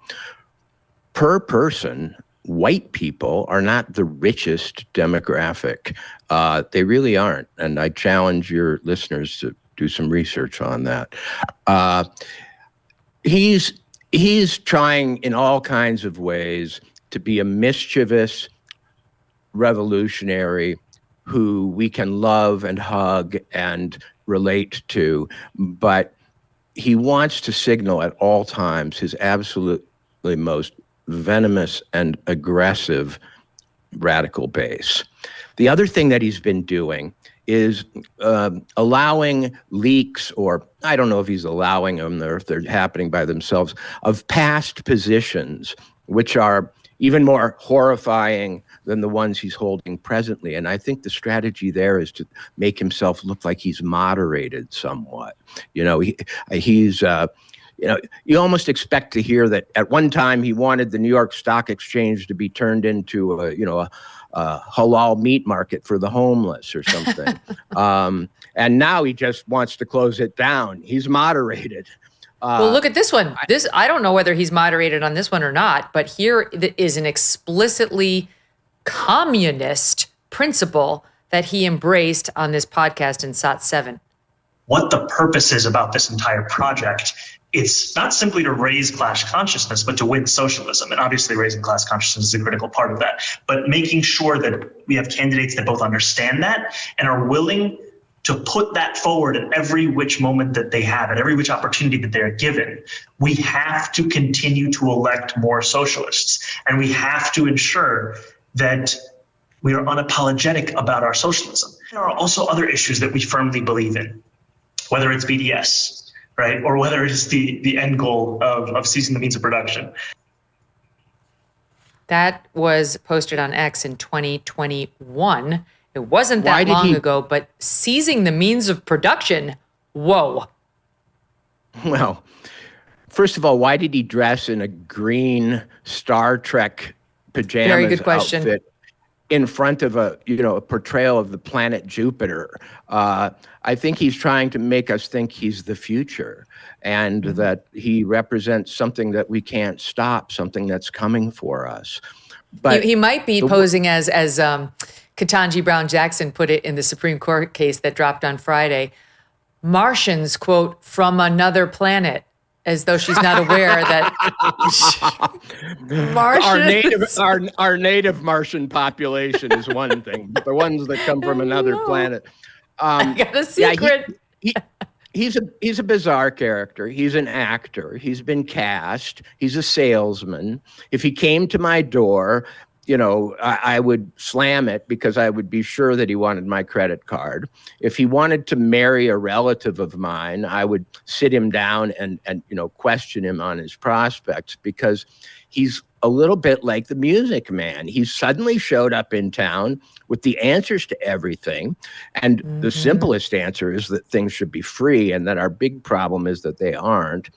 per person, white people are not the richest demographic. They really aren't. And I challenge your listeners to do some research on that. He's trying in all kinds of ways to be a mischievous revolutionary who we can love and hug and relate to, but he wants to signal at all times his absolutely most venomous and aggressive radical base. The other thing that he's been doing is allowing leaks, or I don't know if he's allowing them or if they're happening by themselves, of past positions, which are even more horrifying than the ones he's holding presently. And I think the strategy there is to make himself look like he's moderated somewhat. You almost expect to hear that at one time he wanted the New York Stock Exchange to be turned into a halal meat market for the homeless or something. And now he just wants to close it down. He's moderated. Well, look at this one. I don't know whether he's moderated on this one or not, but here is an explicitly communist principle that he embraced on this podcast in SOT 7. What the purpose is about this entire project, it's not simply to raise class consciousness, but to win socialism. And obviously raising class consciousness is a critical part of that. But making sure that we have candidates that both understand that and are willing to put that forward at every which moment that they have, at every which opportunity that they're given. We have to continue to elect more socialists, and we have to ensure that we are unapologetic about our socialism. There are also other issues that we firmly believe in, whether it's BDS, right, or whether it's the end goal of seizing the means of production. That was posted on X in 2021. It wasn't that long ago, but seizing the means of production, whoa. Well, first of all, why did he dress in a green Star Trek pajamas Very good question. Outfit in front of a portrayal of the planet Jupiter? I think he's trying to make us think he's the future and that he represents something that we can't stop, something that's coming for us. But he might be posing as Ketanji Brown Jackson put it in the Supreme Court case that dropped on Friday, Martians, quote, from another planet, as though she's not aware that Martians. Our native Martian population is one thing, but the ones that come from another planet. I got a secret. He's a bizarre character. He's an actor. He's been cast. He's a salesman. If he came to my door I would slam it because I would be sure that he wanted my credit card. If he wanted to marry a relative of mine, I would sit him down and question him on his prospects, because he's a little bit like the Music Man. He suddenly showed up in town with the answers to everything. And the simplest answer is that things should be free, and that our big problem is that they aren't.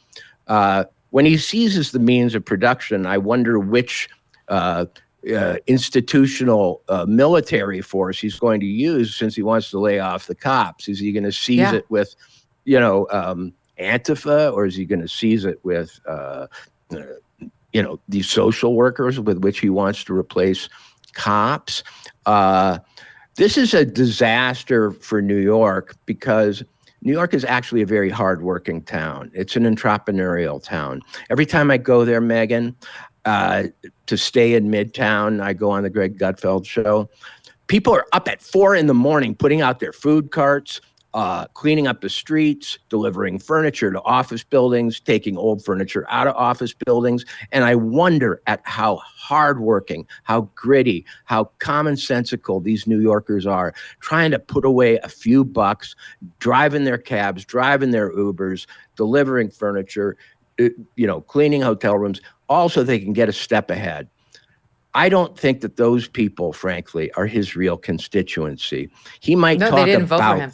When he seizes the means of production, I wonder which institutional military force he's going to use, since he wants to lay off the cops. Is he going to seize it with, Antifa, or is he going to seize it with, these social workers with which he wants to replace cops? This is a disaster for New York, because New York is actually a very hardworking town. It's an entrepreneurial town. Every time I go there, Megyn, to stay in Midtown, I go on the Greg Gutfeld show. People are up at 4 a.m. putting out their food carts, cleaning up the streets, delivering furniture to office buildings, taking old furniture out of office buildings. And I wonder at how hardworking, how gritty, how commonsensical these New Yorkers are, trying to put away a few bucks, driving their cabs, driving their Ubers, delivering furniture, cleaning hotel rooms, all so they can get a step ahead. I don't think that those people, frankly, are his real constituency. He might talk about... No, they didn't vote for him.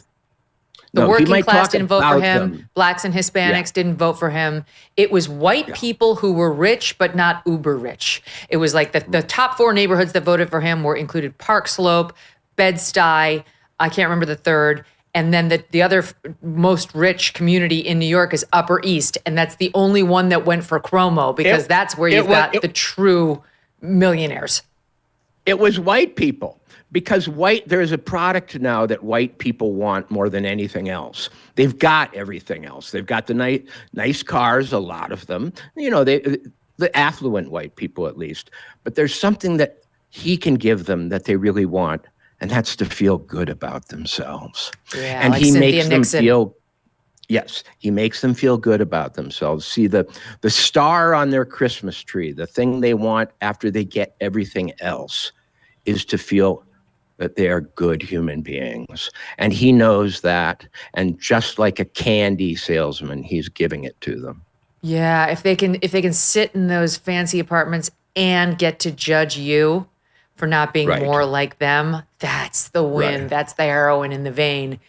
The working class didn't vote for him. Blacks and Hispanics didn't vote for him. It was white people who were rich, but not uber rich. It was like the top 4 neighborhoods that voted for him included Park Slope, Bed-Stuy, I can't remember the third. And then the other most rich community in New York is Upper East. And that's the only one that went for Cuomo, because that's where you've got the true millionaires. It was white people, because there's a product now that white people want more than anything else. They've got everything else. They've got the nice cars, a lot of them, the affluent white people at least. But there's something that he can give them that they really want. And that's to feel good about themselves. Yeah, and like he Cynthia makes Nixon. them feel, he makes them feel good about themselves. See the star on their Christmas tree, the thing they want after they get everything else, is to feel that they are good human beings. And he knows that. And just like a candy salesman, he's giving it to them. Yeah, if they can sit in those fancy apartments and get to judge you for not being more like them, that's the win. Right. That's the heroin in the vein.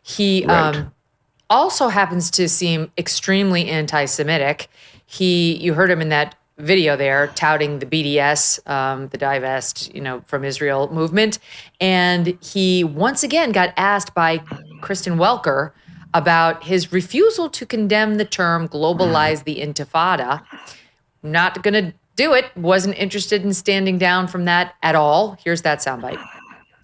He also happens to seem extremely anti-Semitic. You heard him in that video there touting the BDS, the divest, from Israel movement. And he once again got asked by Kristen Welker about his refusal to condemn the term globalize the intifada. Not going to do it. Wasn't interested in standing down from that at all. Here's that soundbite.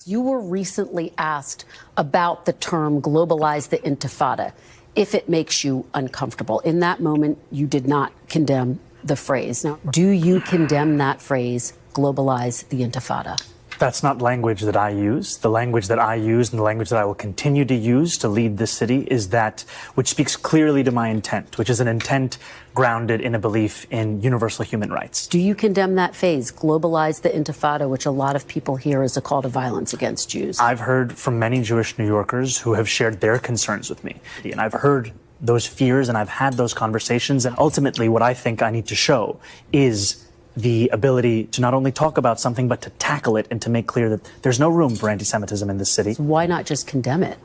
You were recently asked about the term globalize the intifada, if it makes you uncomfortable. In that moment, you did not condemn the phrase. Now, do you condemn that phrase, globalize the intifada? That's not language that I use. The language that I use and the language that I will continue to use to lead this city is that which speaks clearly to my intent, which is an intent grounded in a belief in universal human rights. Do you condemn that phrase, globalize the intifada, which a lot of people hear as a call to violence against Jews? I've heard from many Jewish New Yorkers who have shared their concerns with me. And I've heard those fears and I've had those conversations. And ultimately, what I think I need to show is the ability to not only talk about something, but to tackle it and to make clear that there's no room for anti-Semitism in this city. So why not just condemn it?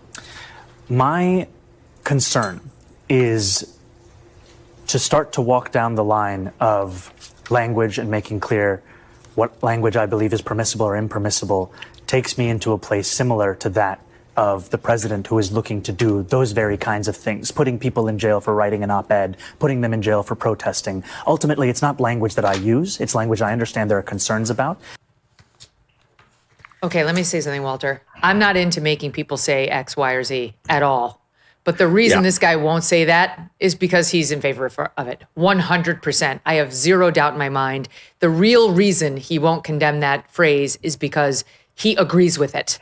My concern is to start to walk down the line of language and making clear what language I believe is permissible or impermissible takes me into a place similar to that of the president who is looking to do those very kinds of things, putting people in jail for writing an op-ed, putting them in jail for protesting. Ultimately, it's not language that I use. It's language I understand there are concerns about. Okay, let me say something, Walter. I'm not into making people say X, Y, or Z at all. But the reason this guy won't say that is because he's in favor of it. 100%. I have zero doubt in my mind. The real reason he won't condemn that phrase is because he agrees with it.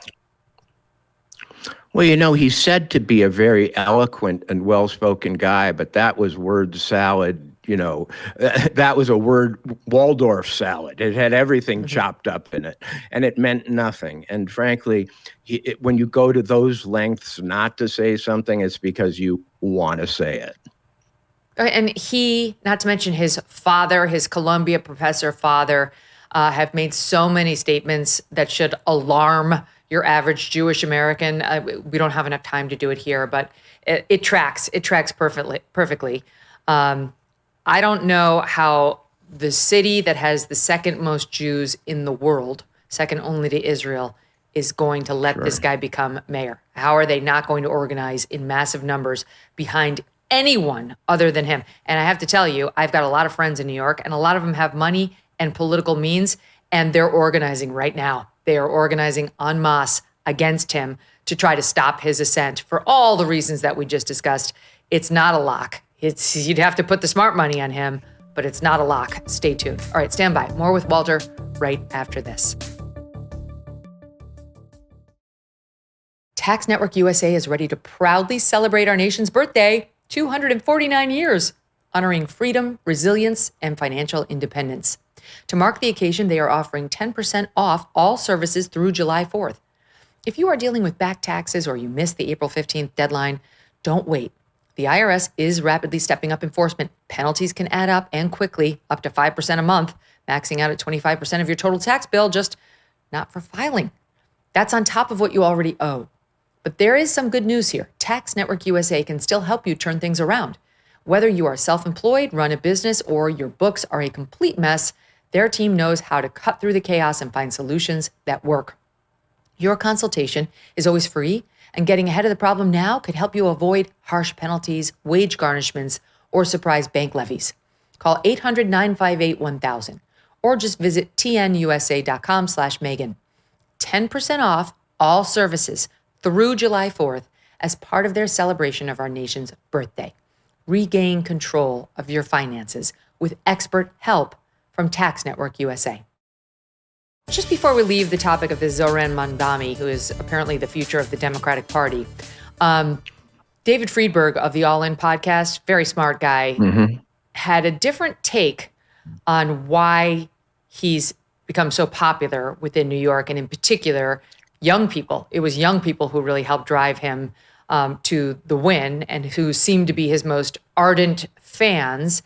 Well, he's said to be a very eloquent and well-spoken guy, but that was word salad, that was a word, Waldorf salad. It had everything chopped up in it, and it meant nothing. And frankly, when you go to those lengths not to say something, it's because you want to say it. And he, not to mention his father, his Columbia professor father, have made so many statements that should alarm your average Jewish American. We don't have enough time to do it here, but it tracks. It tracks perfectly. I don't know how the city that has the second most Jews in the world, second only to Israel, is going to let this guy become mayor. How are they not going to organize in massive numbers behind anyone other than him? And I have to tell you, I've got a lot of friends in New York, and a lot of them have money and political means, and they're organizing right now. They are organizing en masse against him to try to stop his ascent for all the reasons that we just discussed. It's not a lock. You'd have to put the smart money on him, but it's not a lock. Stay tuned. All right, stand by. More with Walter right after this. Tax Network USA is ready to proudly celebrate our nation's birthday, 249 years, honoring freedom, resilience, and financial independence. To mark the occasion, they are offering 10% off all services through July 4th. If you are dealing with back taxes or you missed the April 15th deadline, don't wait. The IRS is rapidly stepping up enforcement. Penalties can add up, and quickly, up to 5% a month, maxing out at 25% of your total tax bill, just not for filing. That's on top of what you already owe. But there is some good news here. Tax Network USA can still help you turn things around. Whether you are self-employed, run a business, or your books are a complete mess, their team knows how to cut through the chaos and find solutions that work. Your consultation is always free, and getting ahead of the problem now could help you avoid harsh penalties, wage garnishments, or surprise bank levies. Call 800-958-1000 or just visit tnusa.com/Megyn. 10% off all services through July 4th as part of their celebration of our nation's birthday. Regain control of your finances with expert help from Tax Network USA. Just before we leave the topic of the Zohran Mamdani, who is apparently the future of the Democratic Party, David Friedberg of the All In podcast, very smart guy, had a different take on why he's become so popular within New York, and in particular, young people. It was young people who really helped drive him to the win and who seem to be his most ardent fans.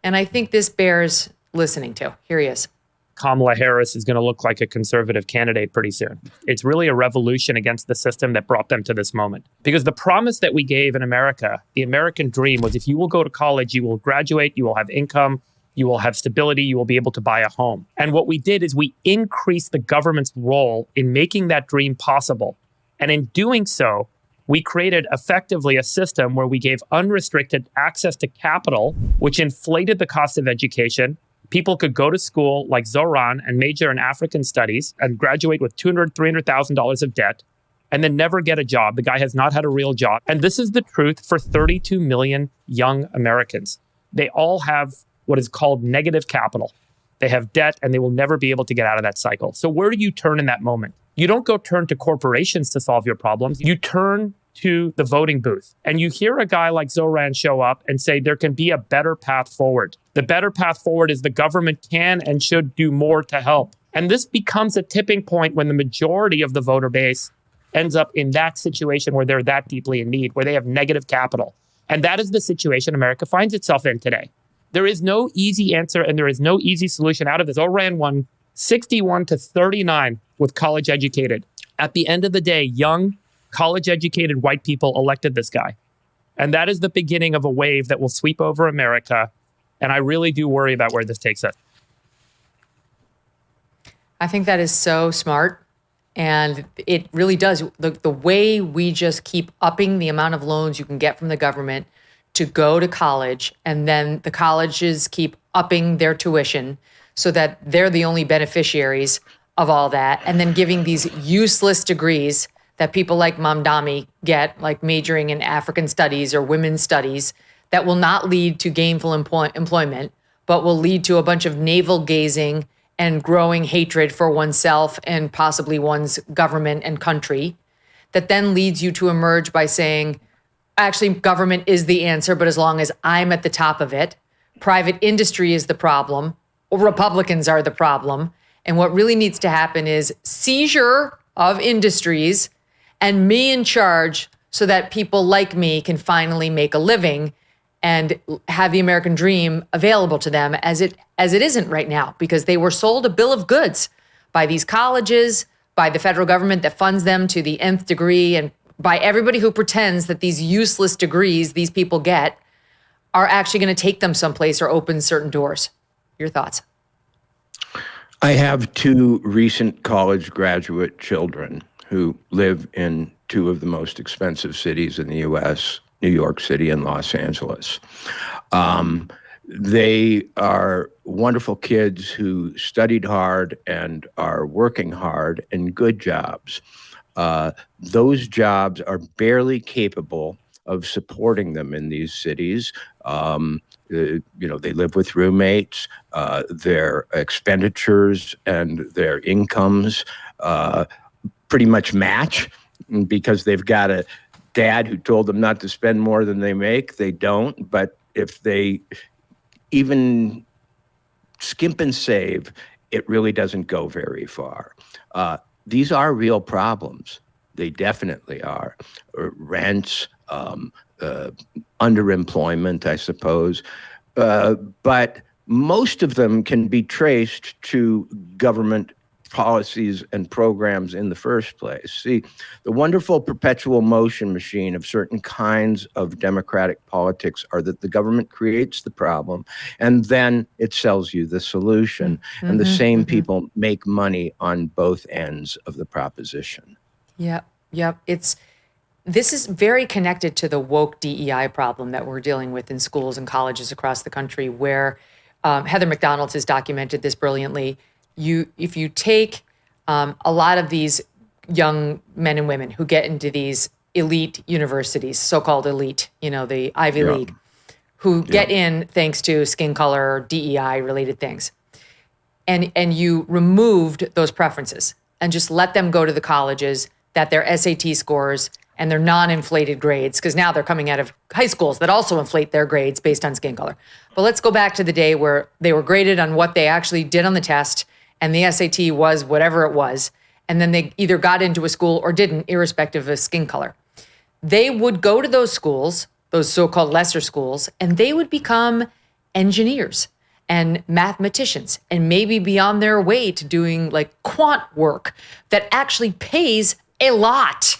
And I think this bears listening to. Here he is. Kamala Harris is going to look like a conservative candidate pretty soon. It's really a revolution against the system that brought them to this moment. Because the promise that we gave in America, the American dream, was if you will go to college, you will graduate, you will have income, you will have stability, you will be able to buy a home. And what we did is we increased the government's role in making that dream possible. And in doing so, we created effectively a system where we gave unrestricted access to capital, which inflated the cost of education. People could go to school like Zohran and major in African studies and graduate with $200,000, $300,000 of debt and then never get a job. The guy has not had a real job. And this is the truth for 32 million young Americans. They all have what is called negative capital. They have debt and they will never be able to get out of that cycle. So where do you turn in that moment? You don't go turn to corporations to solve your problems. You turn to the voting booth. And you hear a guy like Zohran show up and say there can be a better path forward. The better path forward is the government can and should do more to help. And this becomes a tipping point when the majority of the voter base ends up in that situation where they're that deeply in need, where they have negative capital. And that is the situation America finds itself in today. There is no easy answer and there is no easy solution out of this. Zohran won 61-39 with college educated. At the end of the day, young, college-educated white people elected this guy. And that is the beginning of a wave that will sweep over America. And I really do worry about where this takes us. I think that is so smart. And it really does. The way we just keep upping the amount of loans you can get from the government to go to college, and then the colleges keep upping their tuition so that they're the only beneficiaries of all that, and then giving these useless degrees that people like Mamdani get, like majoring in African studies or women's studies, that will not lead to gainful employment, but will lead to a bunch of navel-gazing and growing hatred for oneself and possibly one's government and country, that then leads you to emerge by saying, actually, government is the answer, but as long as I'm at the top of it, private industry is the problem, or Republicans are the problem. And what really needs to happen is seizure of industries and me in charge so that people like me can finally make a living and have the American dream available to them as it isn't right now, because they were sold a bill of goods by these colleges, by the federal government that funds them to the nth degree, and by everybody who pretends that these useless degrees these people get are actually going to take them someplace or open certain doors. Your thoughts? I have 2 recent college graduate children who live in 2 of the most expensive cities in the U.S., New York City and Los Angeles. They are wonderful kids who studied hard and are working hard in good jobs. Those jobs are barely capable of supporting them in these cities. They live with roommates. Their expenditures and their incomes pretty much match because they've got a dad who told them not to spend more than they make. They don't. But if they even skimp and save, it really doesn't go very far. These are real problems. They definitely are. Rents, underemployment, I suppose. But most of them can be traced to government policies and programs in the first place. See, the wonderful perpetual motion machine of certain kinds of democratic politics are that the government creates the problem and then it sells you the solution. And the same people make money on both ends of the proposition. Yep. This is very connected to the woke DEI problem that we're dealing with in schools and colleges across the country, where Heather McDonald has documented this brilliantly. If you take a lot of these young men and women who get into these elite universities, so-called elite, the Ivy League, who get in thanks to skin color, DEI-related things, and you removed those preferences and just let them go to the colleges that their SAT scores and their non-inflated grades, because now they're coming out of high schools that also inflate their grades based on skin color. But let's go back to the day where they were graded on what they actually did on the test, and the SAT was whatever it was, and then they either got into a school or didn't, irrespective of skin color. They would go to those schools, those so-called lesser schools, and they would become engineers and mathematicians and maybe be on their way to doing like quant work that actually pays a lot.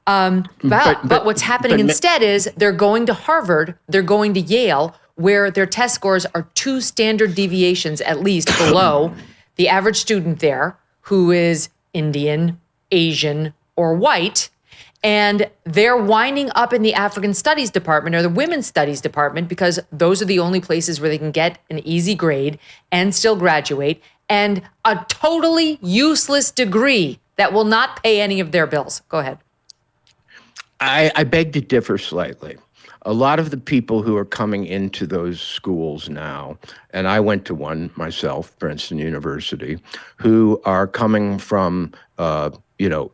But what's happening instead is they're going to Harvard, they're going to Yale, where their test scores are 2 standard deviations at least below the average student there, who is Indian, Asian, or white. And they're winding up in the African Studies department or the Women's Studies department because those are the only places where they can get an easy grade and still graduate, and a totally useless degree that will not pay any of their bills. Go ahead. I beg to differ slightly. A lot of the people who are coming into those schools now, and I went to one myself, Princeton University, who are coming from,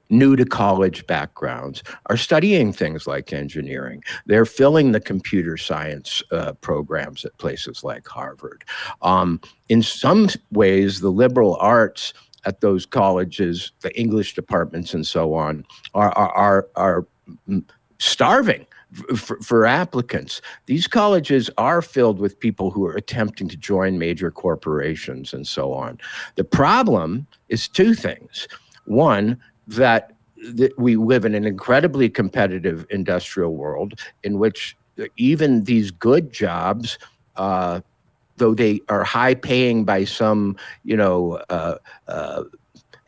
new to college backgrounds, are studying things like engineering. They're filling the computer science programs at places like Harvard. In some ways, the liberal arts at those colleges, the English departments and so on, are starving for applicants. These colleges are filled with people who are attempting to join major corporations and so on. The problem is 2 things. One, that we live in an incredibly competitive industrial world in which even these good jobs, though they are high paying by some,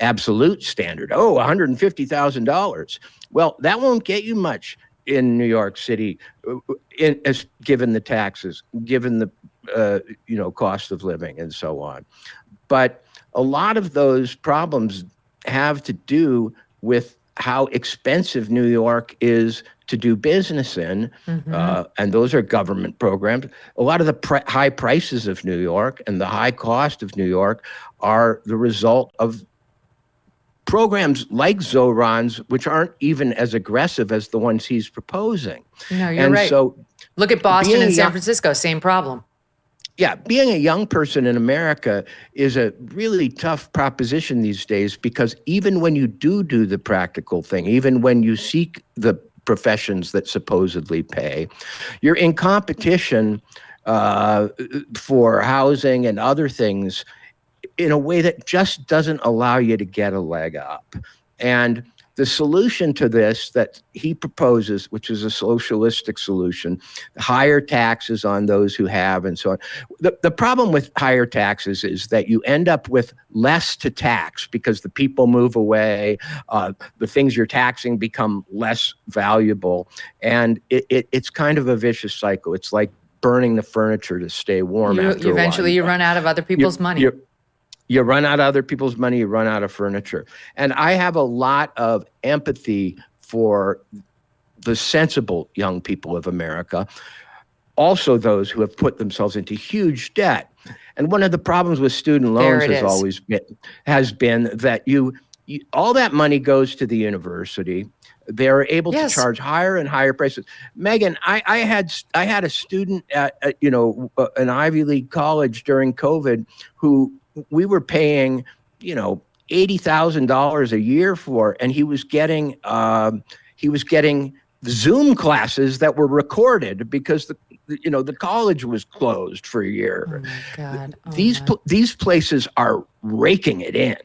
absolute standard, $150,000. Well, that won't get you much in New York City, given the taxes, given the cost of living and so on. But a lot of those problems have to do with how expensive New York is to do business in, and those are government programs. A lot of the high prices of New York and the high cost of New York are the result of programs like Zohran's, which aren't even as aggressive as the ones he's proposing. No, you're right. So look at Boston and San Francisco, same problem. Yeah, being a young person in America is a really tough proposition these days, because even when you do the practical thing, even when you seek the professions that supposedly pay, you're in competition for housing and other things in a way that just doesn't allow you to get a leg up. And the solution to this that he proposes, which is a socialistic solution, higher taxes on those who have and so on. The problem with higher taxes is that you end up with less to tax because the people move away, the things you're taxing become less valuable, and it's kind of a vicious cycle. It's like burning the furniture to stay warm after a while. Eventually you run out of other people's money. You run out of other people's money, you run out of furniture. And I have a lot of empathy for the sensible young people of America, also those who have put themselves into huge debt. And one of the problems with student loans has been that you all that money goes to the university. They're able to charge higher and higher prices. Megyn, I had a student at an Ivy League college during COVID who we were paying, $80,000 a year for, and he was getting Zoom classes that were recorded because the college was closed for a year. Oh my God. These places are raking it in,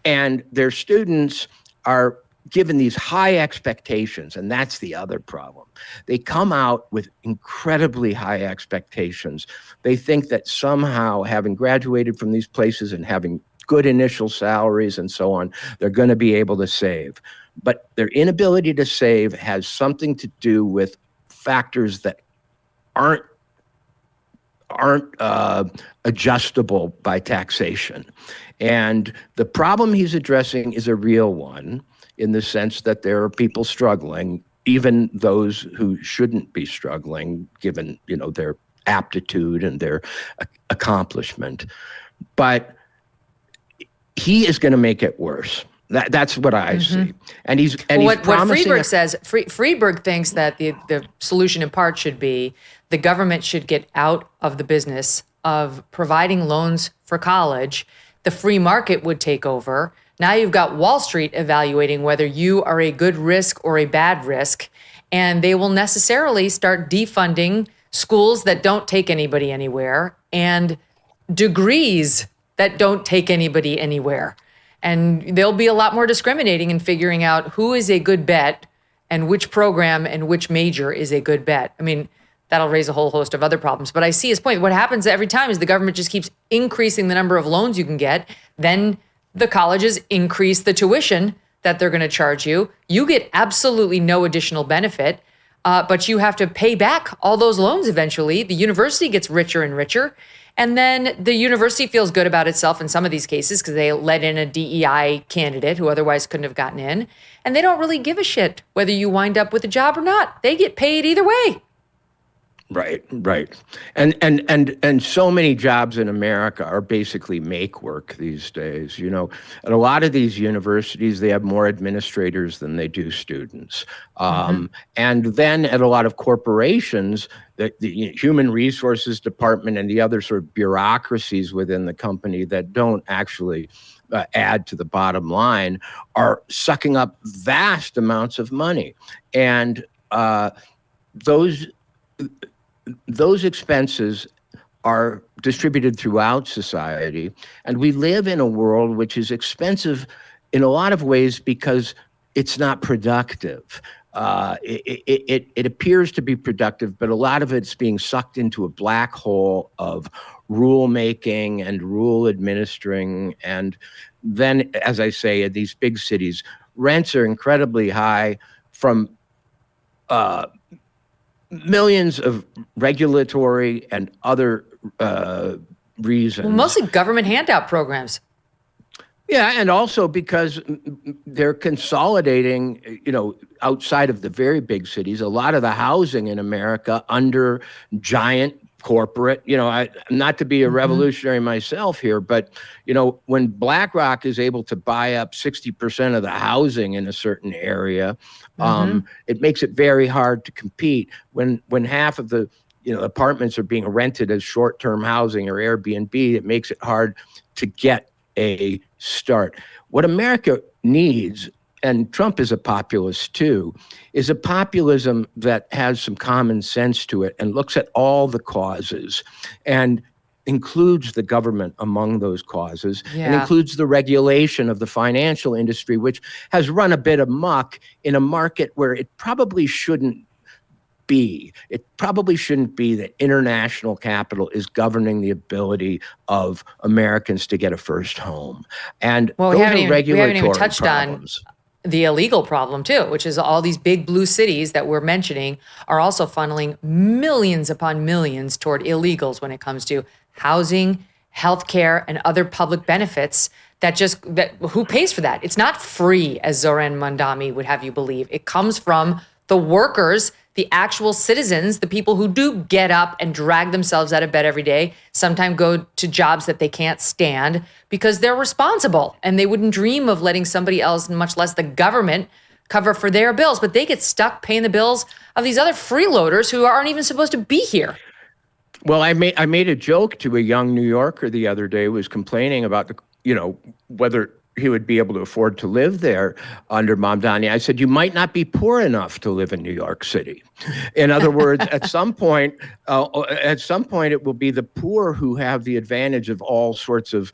and their students are given these high expectations, and that's the other problem. They come out with incredibly high expectations. They think that somehow, having graduated from these places and having good initial salaries and so on, they're going to be able to save. But their inability to save has something to do with factors that aren't adjustable by taxation. And the problem he's addressing is a real one, in the sense that there are people struggling, even those who shouldn't be struggling, given their aptitude and their accomplishment. But he is going to make it worse. That's what I see. And he's what promising. Friedberg says. Friedberg thinks that the solution in part should be the government should get out of the business of providing loans for college. The free market would take over. Now you've got Wall Street evaluating whether you are a good risk or a bad risk, and they will necessarily start defunding schools that don't take anybody anywhere and degrees that don't take anybody anywhere. And they'll be a lot more discriminating in figuring out who is a good bet and which program and which major is a good bet. I mean, that'll raise a whole host of other problems. But I see his point. What happens every time is the government just keeps increasing the number of loans you can get. Then the colleges increase the tuition that they're going to charge you. You get absolutely no additional benefit, but you have to pay back all those loans eventually. The university gets richer and richer. And then the university feels good about itself in some of these cases because they let in a DEI candidate who otherwise couldn't have gotten in. And they don't really give a shit whether you wind up with a job or not. They get paid either way. Right. And so many jobs in America are basically make work these days. At a lot of these universities, they have more administrators than they do students. And then at a lot of corporations, the human resources department and the other sort of bureaucracies within the company that don't actually add to the bottom line are sucking up vast amounts of money. And those expenses are distributed throughout society. And we live in a world which is expensive in a lot of ways because it's not productive. It appears to be productive, but a lot of it's being sucked into a black hole of rule making and rule administering. And then, as I say, in these big cities, rents are incredibly high from millions of regulatory and other reasons. Well, mostly government handout programs. Yeah, and also because they're consolidating, outside of the very big cities, a lot of the housing in America under giant corporate, not to be a revolutionary myself here, but, when BlackRock is able to buy up 60% of the housing in a certain area, it makes it very hard to compete. When half of the apartments are being rented as short-term housing or Airbnb. It makes it hard to get a start. What America needs, and Trump is a populist too, is a populism that has some common sense to it and looks at all the causes and includes the government among those causes, and includes the regulation of the financial industry, which has run a bit amok in a market where it probably shouldn't be. It probably shouldn't be that international capital is governing the ability of Americans to get a first home. And those are regulatory we haven't even touched problems. on the illegal problem too, which is all these big blue cities that we're mentioning are also funneling millions upon millions toward illegals when it comes to housing, healthcare, and other public benefits that who pays for that? It's not free, as Zohran Mamdani would have you believe. It comes from the workers, the actual citizens, the people who do get up and drag themselves out of bed every day, sometimes go to jobs that they can't stand because they're responsible and they wouldn't dream of letting somebody else, much less the government, cover for their bills. But they get stuck paying the bills of these other freeloaders who aren't even supposed to be here. Well, I made a joke to a young New Yorker the other day who was complaining about whether he would be able to afford to live there under Mamdani. I said, you might not be poor enough to live in New York City. In other words, at some point, it will be the poor who have the advantage of all sorts of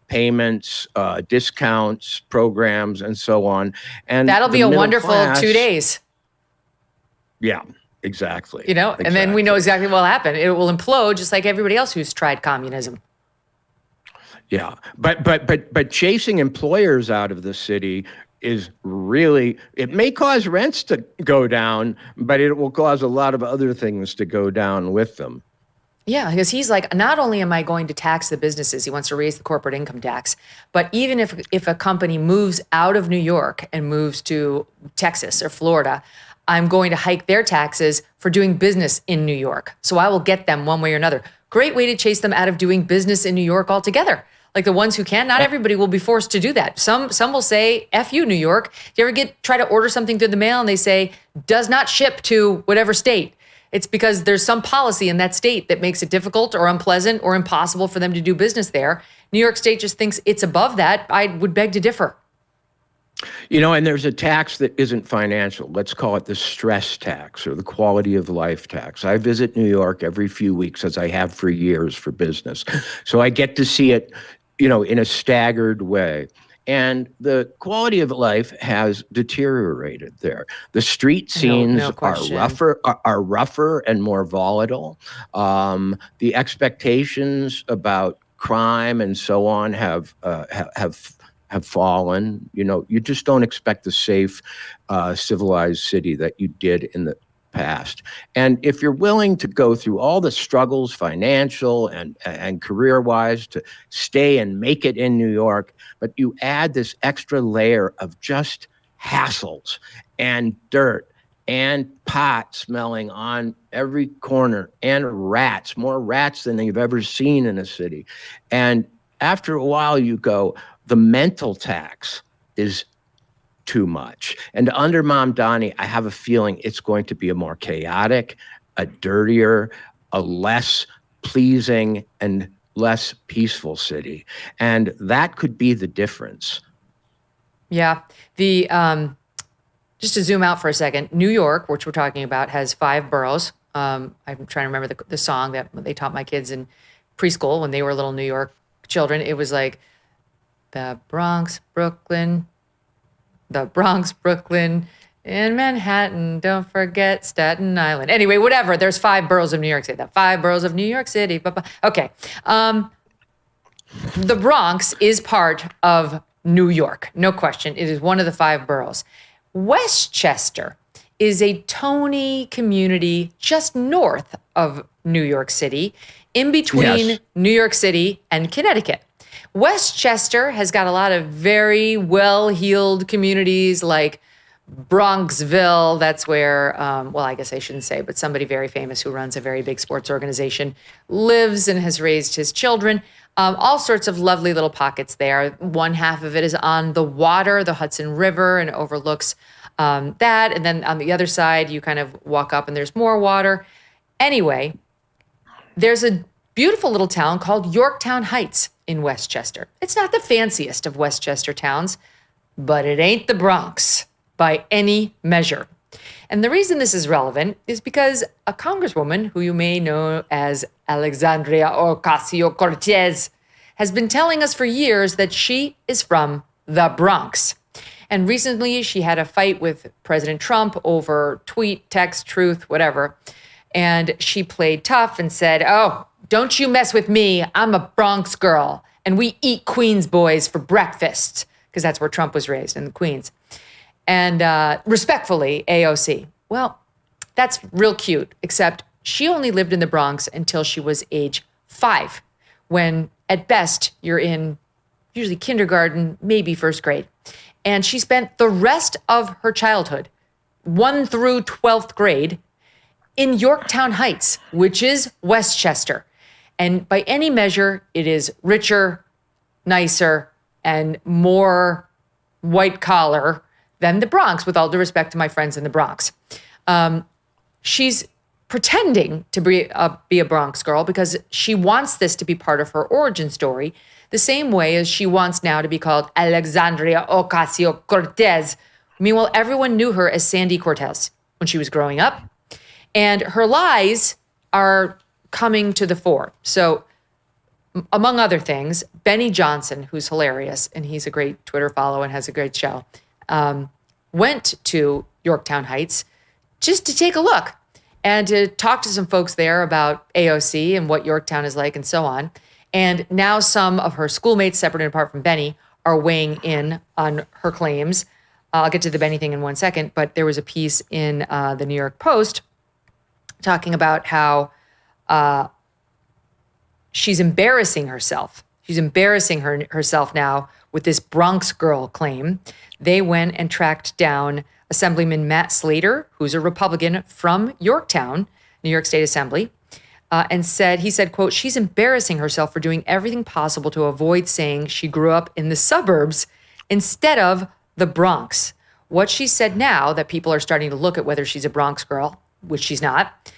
payments, discounts, programs, and so on. And that'll be a wonderful 2 days. Yeah. Exactly. And then we know exactly what will happen. It will implode just like everybody else who's tried communism. Yeah. But chasing employers out of the city is really, it may cause rents to go down, but it will cause a lot of other things to go down with them. Yeah, because he's like, not only am I going to tax the businesses, he wants to raise the corporate income tax, but even if a company moves out of New York and moves to Texas or Florida, I'm going to hike their taxes for doing business in New York. So I will get them one way or another. Great way to chase them out of doing business in New York altogether. Like the ones who can, not everybody will be forced to do that. Some will say, F you, New York. Do you ever try to order something through the mail and they say, does not ship to whatever state? It's because there's some policy in that state that makes it difficult or unpleasant or impossible for them to do business there. New York State just thinks it's above that. I would beg to differ. And there's a tax that isn't financial. Let's call it the stress tax or the quality of life tax. I visit New York every few weeks, as I have for years for business. So I get to see it, in a staggered way. And the quality of life has deteriorated there. The street scenes are rougher and more volatile. The expectations about crime and so on have fallen. You just don't expect the safe, civilized city that you did in the past. And if you're willing to go through all the struggles, financial and career-wise, to stay and make it in New York, but you add this extra layer of just hassles and dirt and pot smelling on every corner and rats, more rats than you've ever seen in a city. And after a while you go, the mental tax is too much. And under Mamdani, I have a feeling it's going to be a more chaotic, a dirtier, a less pleasing, and less peaceful city. And that could be the difference. Yeah. Just to zoom out for a second, New York, which we're talking about, has 5 boroughs. I'm trying to remember the song that they taught my kids in preschool when they were little New York children. It was like, the Bronx, Brooklyn, in Manhattan. Don't forget Staten Island. Anyway, whatever. There's 5 boroughs of New York City. The 5 boroughs of New York City. Okay. The Bronx is part of New York. No question. It is one of the 5 boroughs. Westchester is a Tony community just north of New York City, in between New York City and Connecticut. Westchester has got a lot of very well-heeled communities like Bronxville. That's where, I guess I shouldn't say, but somebody very famous who runs a very big sports organization lives and has raised his children. All sorts of lovely little pockets there. One half of it is on the water, the Hudson River, and overlooks that. And then on the other side, you kind of walk up and there's more water. Anyway, there's a beautiful little town called Yorktown Heights in Westchester. It's not the fanciest of Westchester towns, but it ain't the Bronx by any measure. And the reason this is relevant is because a congresswoman who you may know as Alexandria Ocasio-Cortez has been telling us for years that she is from the Bronx. And recently she had a fight with President Trump over tweet, text, truth, whatever. And she played tough and said, "Oh, don't you mess with me. I'm a Bronx girl. And we eat Queens boys for breakfast," because that's where Trump was raised, in the Queens. And respectfully, AOC. Well, that's real cute, except she only lived in the Bronx until she was age 5, when at best you're in usually kindergarten, maybe first grade. And she spent the rest of her childhood, 1 through 12th grade, in Yorktown Heights, which is Westchester. And by any measure, it is richer, nicer, and more white collar than the Bronx, with all due respect to my friends in the Bronx. She's pretending to be a Bronx girl because she wants this to be part of her origin story, the same way as she wants now to be called Alexandria Ocasio-Cortez. Meanwhile, everyone knew her as Sandy Cortez when she was growing up. And her lies are coming to the fore. So, among other things, Benny Johnson, who's hilarious, and he's a great Twitter follow and has a great show, went to Yorktown Heights just to take a look and to talk to some folks there about AOC and what Yorktown is like and so on. And now some of her schoolmates, separate and apart from Benny, are weighing in on her claims. I'll get to the Benny thing in one second, but there was a piece in the New York Post talking about how she's embarrassing herself. She's embarrassing herself now with this Bronx girl claim. They went and tracked down Assemblyman Matt Slater, who's a Republican from Yorktown, New York State Assembly, and he said, quote, "She's embarrassing herself for doing everything possible to avoid saying she grew up in the suburbs instead of the Bronx. What she said now that people are starting to look at whether she's a Bronx girl, which she's not,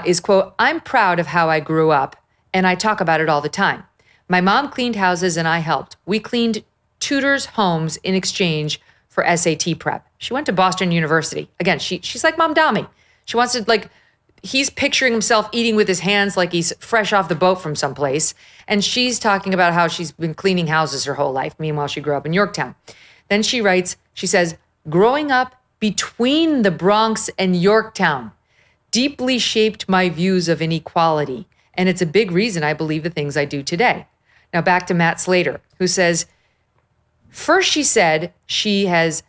is, quote, "I'm proud of how I grew up, and I talk about it all the time. My mom cleaned houses and I helped. We cleaned tutors' homes in exchange for SAT prep." She went to Boston University. Again, she's like Mamdani. She wants to, he's picturing himself eating with his hands like he's fresh off the boat from someplace. And she's talking about how she's been cleaning houses her whole life. Meanwhile, she grew up in Yorktown. Then she says, "Growing up between the Bronx and Yorktown deeply shaped my views of inequality. And it's a big reason I believe the things I do today." Now back to Matt Slater, who says, first she said she has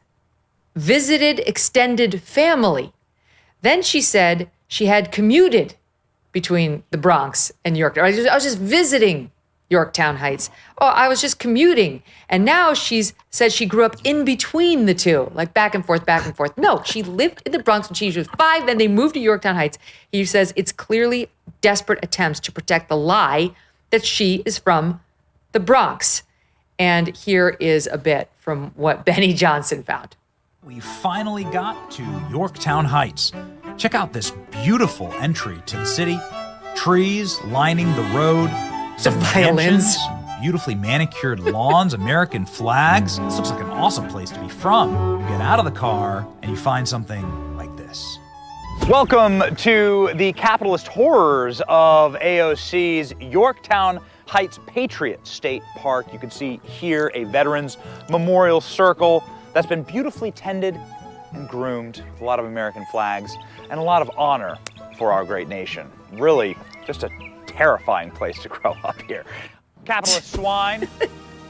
visited extended family. Then she said she had commuted between the Bronx and Yorktown. I was just visiting Yorktown Heights. Oh, I was just commuting. And now she's said she grew up in between the two, like back and forth, back and forth. No, she lived in the Bronx when she was 5, then they moved to Yorktown Heights. He says it's clearly desperate attempts to protect the lie that she is from the Bronx. And here is a bit from what Benny Johnson found. We finally got to Yorktown Heights. Check out this beautiful entry to the city. Trees lining the road. The violins. Some beautifully manicured lawns, American flags. This looks like an awesome place to be from. You get out of the car and you find something like this. Welcome to the capitalist horrors of AOC's Yorktown Heights Patriot State Park. You can see here a Veterans Memorial Circle that's been beautifully tended and groomed with a lot of American flags and a lot of honor for our great nation. Really, just a terrifying place to grow up here. Capitalist swine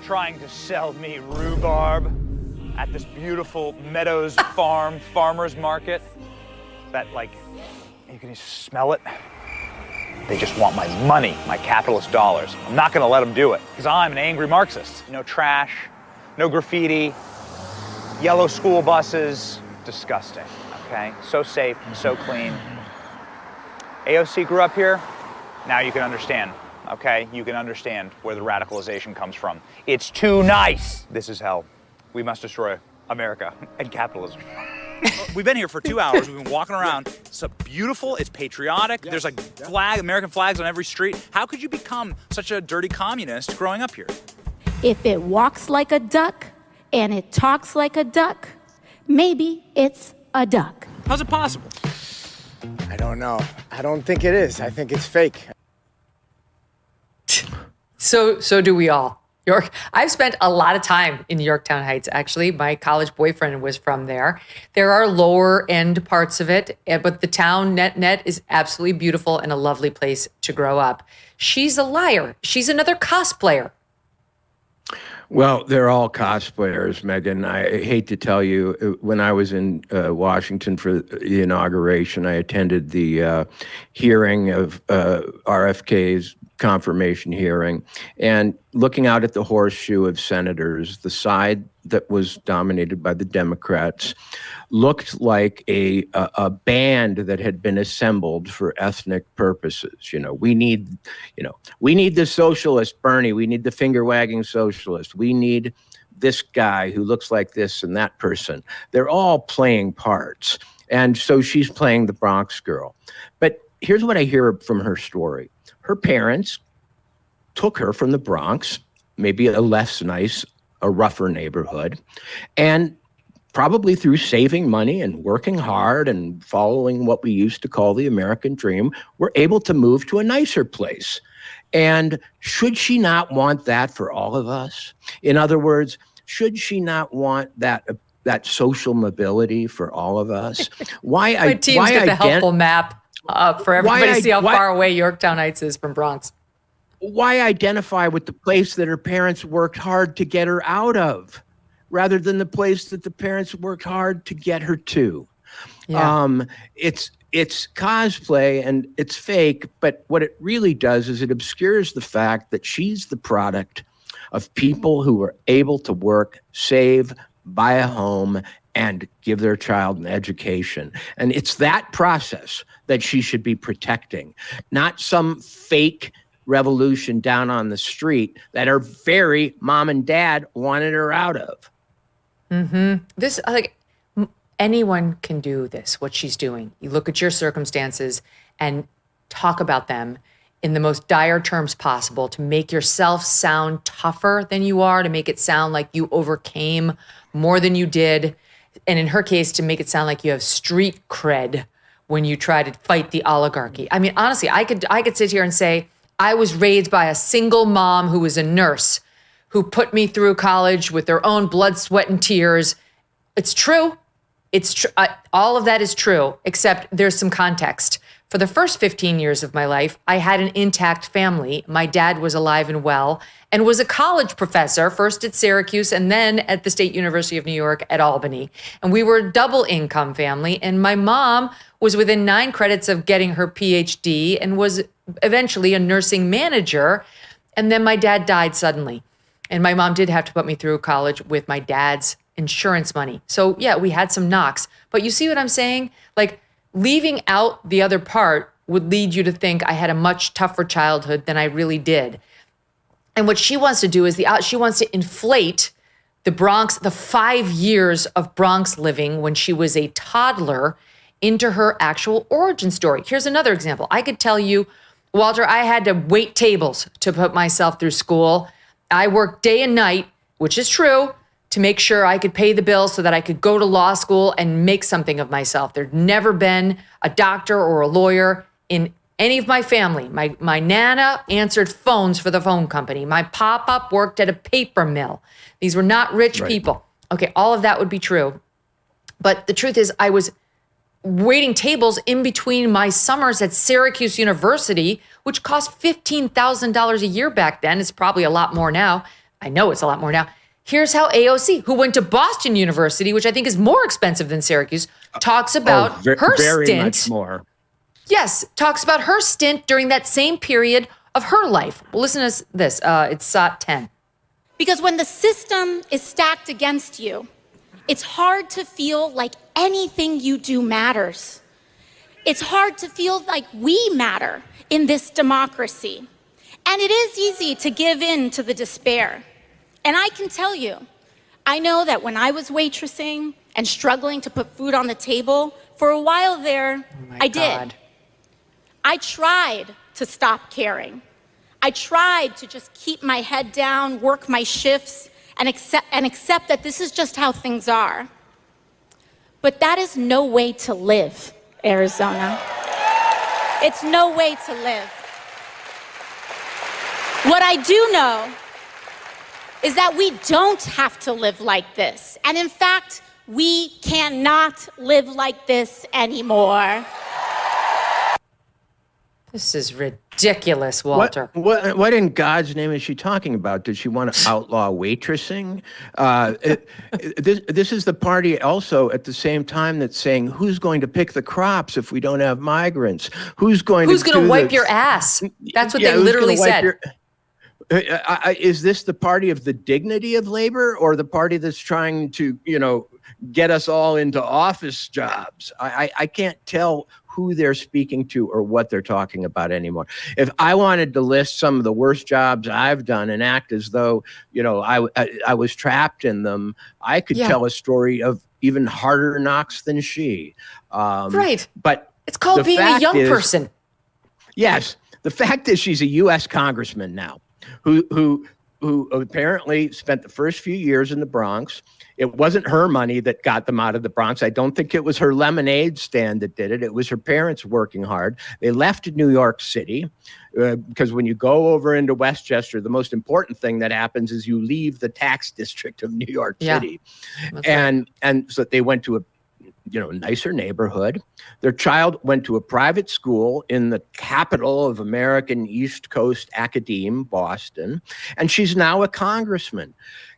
trying to sell me rhubarb at this beautiful Meadows Farm farmers market that, you can smell it. They just want my money, my capitalist dollars. I'm not gonna let them do it, because I'm an angry Marxist. No trash, no graffiti, yellow school buses, disgusting, okay? So safe, so clean. AOC grew up here, now you can understand, okay? You can understand where the radicalization comes from. It's too nice. This is hell. We must destroy America and capitalism. We've been here for 2 hours. We've been walking around. It's beautiful. It's patriotic. There's like American flags on every street. How could you become such a dirty communist growing up here? If it walks like a duck and it talks like a duck, maybe it's a duck. How's it possible? I don't know. I don't think it is. I think it's fake. So do we all. I've spent a lot of time in Yorktown Heights, actually. My college boyfriend was from there. There are lower end parts of it, but the town net is absolutely beautiful and a lovely place to grow up. She's a liar. She's another cosplayer. Well, they're all cosplayers, Megyn. I hate to tell you, when I was in Washington for the inauguration, I attended the hearing of RFK's confirmation hearing, and looking out at the horseshoe of senators, the side that was dominated by the Democrats looked like a band that had been assembled for ethnic purposes. We need the socialist Bernie. We need the finger-wagging socialist. We need this guy who looks like this and that person. They're all playing parts. And so she's playing the Bronx girl. But here's what I hear from her story. Her parents took her from the Bronx, maybe a less nice, a rougher neighborhood, and probably through saving money and working hard and following what we used to call the American dream, were able to move to a nicer place. And should she not want that for all of us? In other words, should she not want that social mobility for all of us? My team's got the helpful map for everybody to see how far away Yorktown Heights is from Bronx. Why identify with the place that her parents worked hard to get her out of, rather than the place that the parents worked hard to get her to? Yeah. It's cosplay and it's fake, but what it really does is it obscures the fact that she's the product of people who were able to work, save, buy a home, and give their child an education. And it's that process that she should be protecting, not some fake revolution down on the street that her very mom and dad wanted her out of. Mm-hmm. This, anyone can do this, what she's doing. You look at your circumstances and talk about them in the most dire terms possible to make yourself sound tougher than you are, to make it sound like you overcame more than you did. And in her case, to make it sound like you have street cred when you try to fight the oligarchy. I mean, honestly, I could sit here and say, I was raised by a single mom who was a nurse, who put me through college with their own blood, sweat, and tears. It's true. It's true. All of that is true, except there's some context. For the first 15 years of my life, I had an intact family. My dad was alive and well and was a college professor, first at Syracuse and then at the State University of New York at Albany. And we were a double income family. And my mom was within 9 credits of getting her PhD and was eventually a nursing manager. And then my dad died suddenly. And my mom did have to put me through college with my dad's insurance money. So yeah, we had some knocks. But you see what I'm saying? Like, leaving out the other part would lead you to think I had a much tougher childhood than I really did. And what she wants to do is she wants to inflate the Bronx, the 5 years of Bronx living when she was a toddler, into her actual origin story. Here's another example. I could tell you, Walter, I had to wait tables to put myself through school. I worked day and night, which is true, to make sure I could pay the bills so that I could go to law school and make something of myself. There'd never been a doctor or a lawyer in any of my family. My Nana answered phones for the phone company. My pop-up worked at a paper mill. These were not rich people. Okay, all of that would be true. But the truth is, I was waiting tables in between my summers at Syracuse University, which cost $15,000 a year back then. It's probably a lot more now. I know it's a lot more now. Here's how AOC, who went to Boston University, which I think is more expensive than Syracuse, talks about her very stint. Much more. Yes, talks about her stint during that same period of her life. Well, listen to this. It's SOT 10. Because when the system is stacked against you, it's hard to feel like anything you do matters. It's hard to feel like we matter in this democracy. And it is easy to give in to the despair. And I can tell you, I know that when I was waitressing and struggling to put food on the table, for a while there, I did. I tried to stop caring. I tried to just keep my head down, work my shifts, and accept that this is just how things are. But that is no way to live, Arizona. It's no way to live. What I do know is that we don't have to live like this. And in fact, we cannot live like this anymore. This is ridiculous, Walter. What in God's name is she talking about? Did she want to outlaw waitressing? This is the party also at the same time that's saying, who's going to pick the crops if we don't have migrants? Who's going to wipe your ass? That's what they literally said. Is this the party of the dignity of labor, or the party that's trying to, get us all into office jobs? I can't tell who they're speaking to or what they're talking about anymore. If I wanted to list some of the worst jobs I've done and act as though, I was trapped in them, I could tell a story of even harder knocks than she. Right. But it's called being a young person. Yes. The fact is she's a U.S. congressman now who apparently spent the first few years in the Bronx. It wasn't her money that got them out of the Bronx. I don't think it was her lemonade stand that did it. It was her parents working hard. They left New York City because when you go over into Westchester, the most important thing that happens is you leave the tax district of New York City. And so they went to a nicer neighborhood. Their child went to a private school in the capital of American East Coast academe, Boston, and she's now a congressman.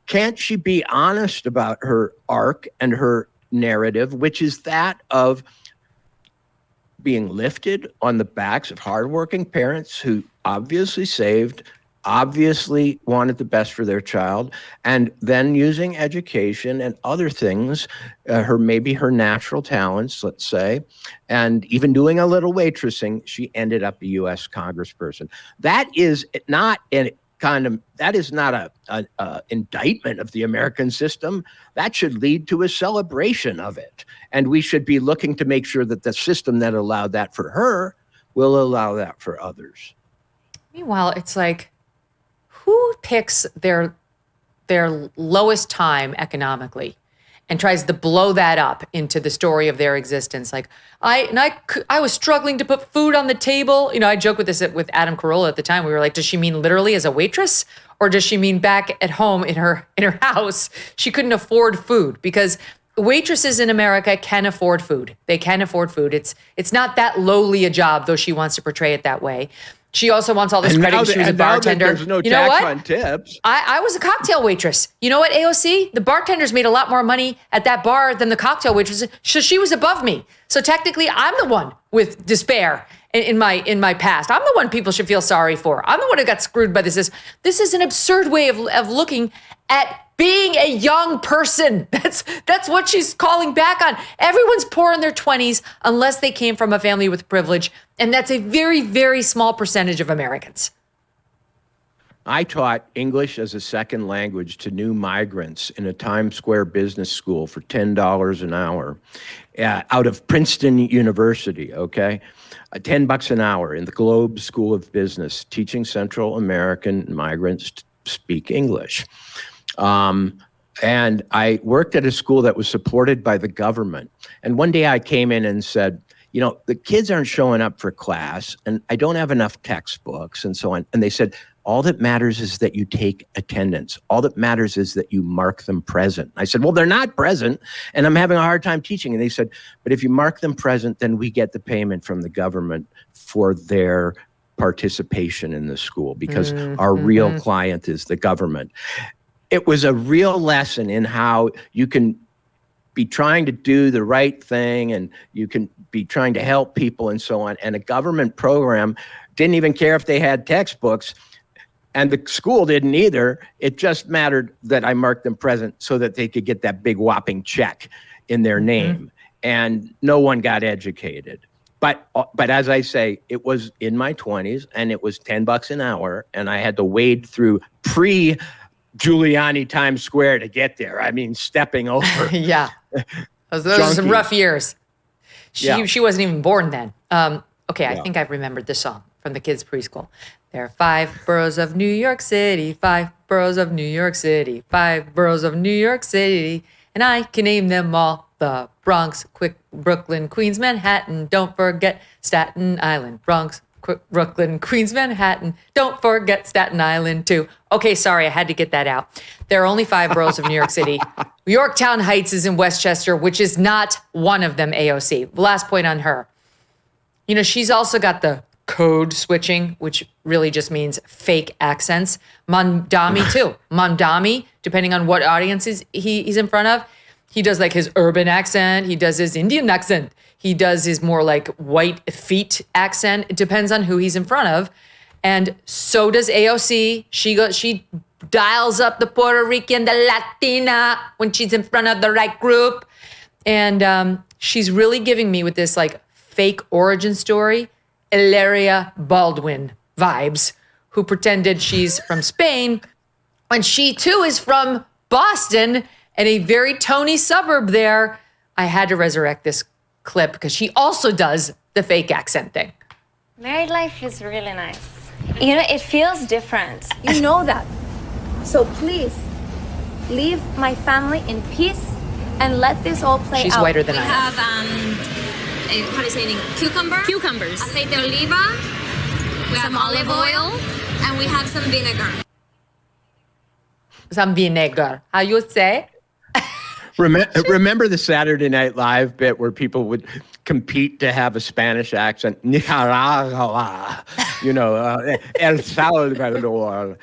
Can't she be honest about her arc and her narrative, which is that of being lifted on the backs of hardworking parents who obviously saved, obviously wanted the best for their child, and then using education and other things, maybe her natural talents, let's say, and even doing a little waitressing, she ended up a U.S. congressperson. That is not an indictment of the American system. That should lead to a celebration of it. And we should be looking to make sure that the system that allowed that for her will allow that for others. Meanwhile, it's like, who picks their lowest time economically and tries to blow that up into the story of their existence? Like, I was struggling to put food on the table. I joke with this with Adam Carolla at the time. We were like, does she mean literally as a waitress, or does she mean back at home in her house she couldn't afford food? Because waitresses in America can afford food. They can afford food. It's not that lowly a job, though she wants to portray it that way. She also wants all this credit. She was a bartender. There's no tax on tips. I was a cocktail waitress. You know what, AOC? The bartenders made a lot more money at that bar than the cocktail waitresses. So she was above me. So technically, I'm the one with despair in my past. I'm the one people should feel sorry for. I'm the one who got screwed by this. This is an absurd way of looking at being a young person. That's what she's calling back on. Everyone's poor in their 20s unless they came from a family with privilege. And that's a very, very small percentage of Americans. I taught English as a second language to new migrants in a Times Square business school for $10 an hour out of Princeton University, okay? $10 an hour in the Globe School of Business, teaching Central American migrants to speak English. And I worked at a school that was supported by the government. And one day I came in and said, the kids aren't showing up for class and I don't have enough textbooks and so on. And they said, all that matters is that you take attendance. All that matters is that you mark them present. I said, well, they're not present and I'm having a hard time teaching. And they said, but if you mark them present, then we get the payment from the government for their participation in the school because our real client is the government. It was a real lesson in how you can be trying to do the right thing and you can be trying to help people and so on. And a government program didn't even care if they had textbooks, and the school didn't either. It just mattered that I marked them present so that they could get that big whopping check in their name. And no one got educated. But as I say, it was in my 20s and it was $10 an hour and I had to wade through Giuliani Times Square to get there. I mean, stepping over. Those are some rough years. Yeah. She wasn't even born then. Okay, I think I've remembered this song from the kids' preschool. There are 5 boroughs of New York City, 5 boroughs of New York City, 5 boroughs of New York City, and I can name them all. The Bronx, Brooklyn, Queens, Manhattan, don't forget Staten Island. Bronx, Brooklyn, Queens, Manhattan, don't forget Staten Island too. Okay, sorry, I had to get that out. There are only 5 boroughs of New York City. Yorktown Heights is in Westchester, which is not one of them, AOC. Last point on her. You know, she's also got the code switching, which really just means fake accents. Mamdani too. Mamdani, depending on what audiences he's in front of, he does like his urban accent. He does his Indian accent. He does his more like white feet accent. It depends on who he's in front of. And so does AOC. She dials up the Puerto Rican, the Latina when she's in front of the right group. And she's really giving me with this like fake origin story, Hilaria Baldwin vibes, who pretended she's from Spain when she too is from Boston and a very Tony suburb there. I had to resurrect this clip because she also does the fake accent thing. Married life is really nice. You know, it feels different. You know that. So please, leave my family in peace and let this all play out. She's whiter than I am. We have, how do you say it? Cucumbers. Aceite de oliva. We have olive oil. And we have some vinegar. Some vinegar. How you say? Remember the Saturday Night Live bit where people would compete to have a Spanish accent? Nicaragua, El Salvador.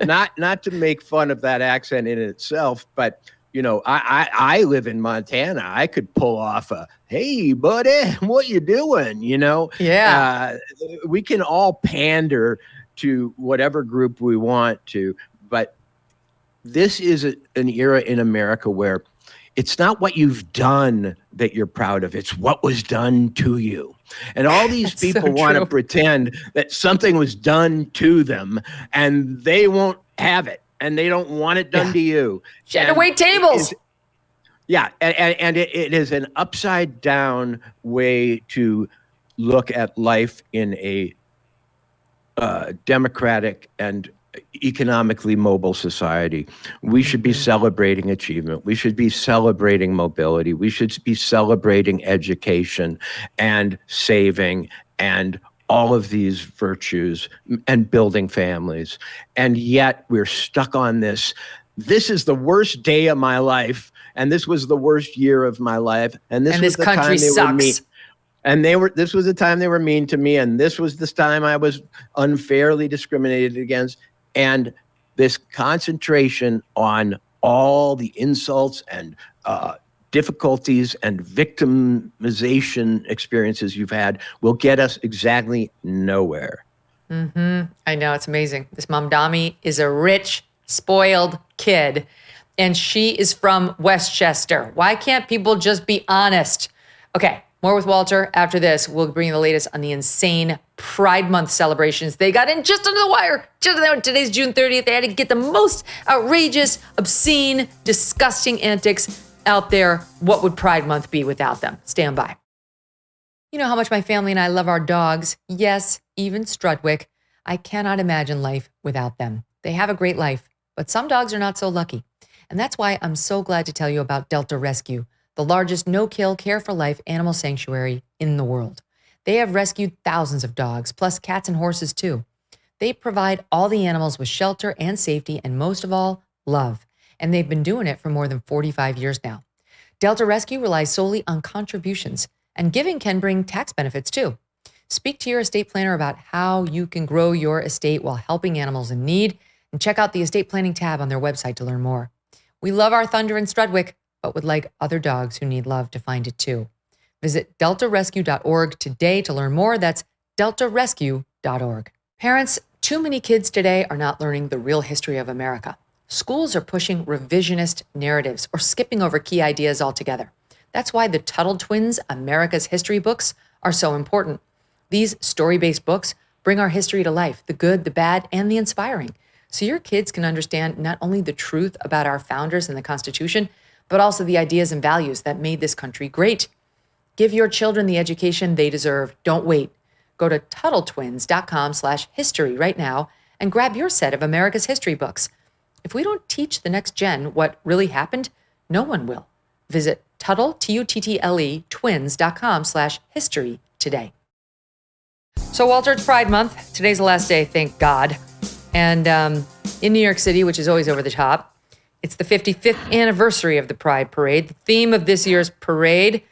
Not to make fun of that accent in itself, but I live in Montana. I could pull off a, hey, buddy, what you doing? Yeah. We can all pander to whatever group we want to, but this is an era in America where it's not what you've done that you're proud of. It's what was done to you. And all these people want to pretend that something was done to them and they won't have it and they don't want it done to you. She had to wait tables. And it is an upside down way to look at life in a democratic and economically mobile society. We should be celebrating achievement. We should be celebrating mobility. We should be celebrating education and saving and all of these virtues and building families. And yet we're stuck on this. This is the worst day of my life. And this was the worst year of my life. And this was the country time they were mean. sucks. And this was the time they were mean to me. And this was the time I was unfairly discriminated against. And this concentration on all the insults and difficulties and victimization experiences you've had will get us exactly nowhere. I know, it's amazing. This Mamdani is a rich, spoiled kid, and she is from Westchester. Why can't people just be honest? Okay, more with Walter after this. We'll bring you the latest on the insane Pride Month celebrations. They got in just under the wire. Today's June 30th. They had to get the most outrageous, obscene, disgusting antics out there. What would Pride Month be without them? Stand by. You know how much my family and I love our dogs. Yes, even Strudwick. I cannot imagine life without them. They have a great life, but some dogs are not so lucky. And that's why I'm so glad to tell you about Delta Rescue, the largest no-kill care-for-life animal sanctuary in the world. They have rescued thousands of dogs, plus cats and horses too. They provide all the animals with shelter and safety, and most of all, love. And they've been doing it for more than 45 years now. Delta Rescue relies solely on contributions, and giving can bring tax benefits too. Speak to your estate planner about how you can grow your estate while helping animals in need, and check out the estate planning tab on their website to learn more. We love our Thunder and Strudwick, but would like other dogs who need love to find it too. Visit deltarescue.org today to learn more. That's deltarescue.org. Parents, too many kids today are not learning the real history of America. Schools are pushing revisionist narratives or skipping over key ideas altogether. That's why the Tuttle Twins' America's History books are so important. These story-based books bring our history to life, the good, the bad, and the inspiring, so your kids can understand not only the truth about our founders and the Constitution, but also the ideas and values that made this country great. Give your children the education they deserve. Don't wait. Go to TuttleTwins.com/history right now and grab your set of America's history books. If we don't teach the next gen what really happened, no one will. Visit Tuttle, Tuttle, twins.com/history today. So, Walter, it's Pride Month. Today's the last day, thank God. And in New York City, which is always over the top, it's the 55th anniversary of the Pride Parade. The theme of this year's parade,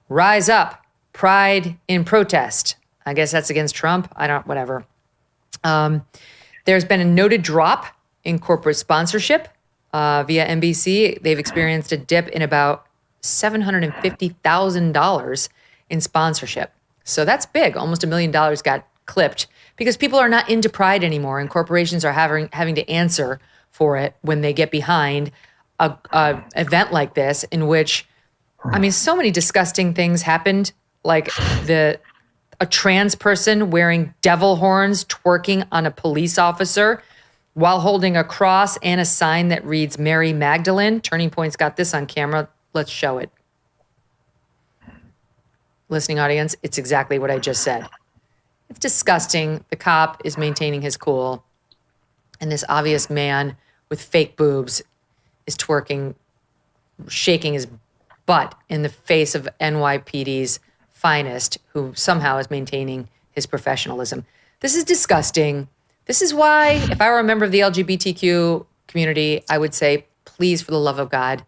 Rise Up, Pride in Protest. I guess that's against Trump. Whatever. There's been a noted drop in corporate sponsorship via NBC. They've experienced a dip in about $750,000 in sponsorship. So that's big. Almost $1 million got clipped because people are not into Pride anymore, and corporations are having to answer for it when they get behind a event like this, in which, I mean, so many disgusting things happened, like a trans person wearing devil horns twerking on a police officer while holding a cross and a sign that reads Mary Magdalene. Turning Point's got this on camera. Let's show it. Listening audience, it's exactly what I just said. It's disgusting. The cop is maintaining his cool, and this obvious man with fake boobs is twerking, shaking his butt in the face of NYPD's finest, who somehow is maintaining his professionalism. This is disgusting. This is why, if I were a member of the LGBTQ community, I would say, please, for the love of God,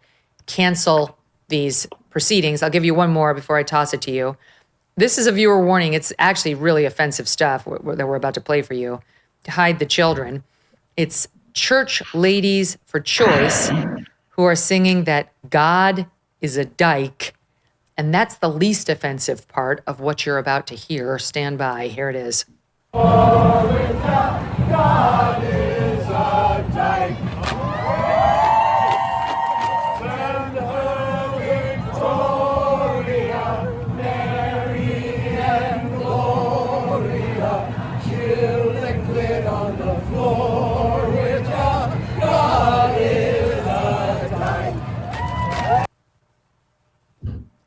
cancel these proceedings. I'll give you one more before I toss it to you. This is a viewer warning. It's actually really offensive stuff that we're about to play for you to hide the children. It's church ladies for choice who are singing that God is a dyke. And that's the least offensive part of what you're about to hear. Stand by. Here it is. God is a dyke. Send her Victoria, Mary and Gloria, chill liquid on the floor with God is a dyke.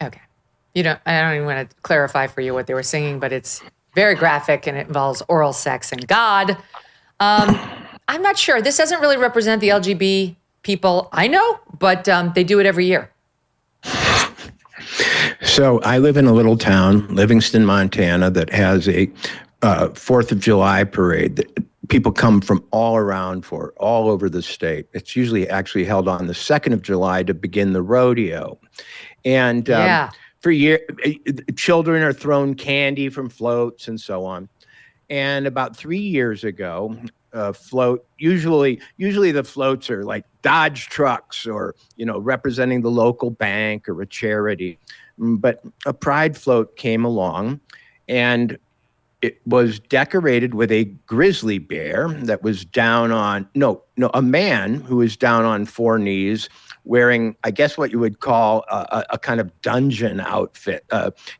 Okay. I don't even want to clarify for you what they were singing, but it's very graphic and it involves oral sex and God. I'm not sure. This doesn't really represent the LGBT people I know, but they do it every year. So I live in a little town, Livingston, Montana, that has a 4th of July parade that people come from all around for, all over the state. It's usually actually held on the 2nd of July to begin the rodeo. And for years, children are thrown candy from floats and so on. And about 3 years ago, usually the floats are like Dodge trucks or, representing the local bank or a charity. But a pride float came along, and it was decorated with a grizzly bear that was a man who was down on 4 knees, wearing, I guess, what you would call a kind of dungeon outfit,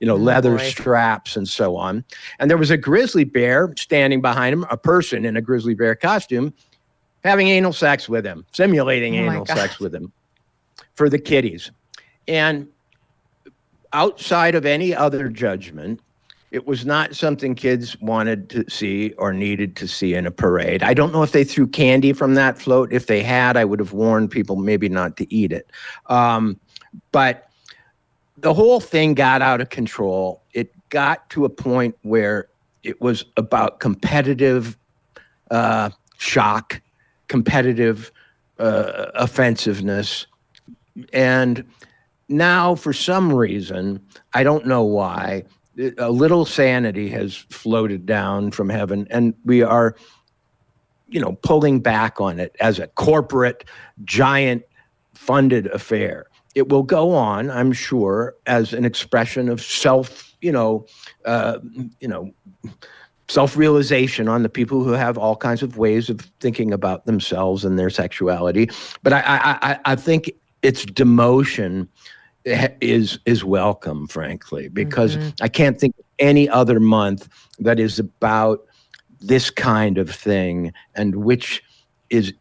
leather straps and so on. And there was a grizzly bear standing behind him, a person in a grizzly bear costume, having anal sex with him, simulating anal sex with him for the kiddies. And outside of any other judgment, it was not something kids wanted to see or needed to see in a parade. I don't know if they threw candy from that float. If they had, I would have warned people maybe not to eat it. But the whole thing got out of control. It got to a point where it was about competitive shock, competitive offensiveness. And now, for some reason, I don't know why, a little sanity has floated down from heaven, and we are, pulling back on it as a corporate, giant funded affair. It will go on, I'm sure, as an expression of self-realization on the people who have all kinds of ways of thinking about themselves and their sexuality. But I think its demotion is welcome, frankly, because I can't think of any other month that is about this kind of thing and which is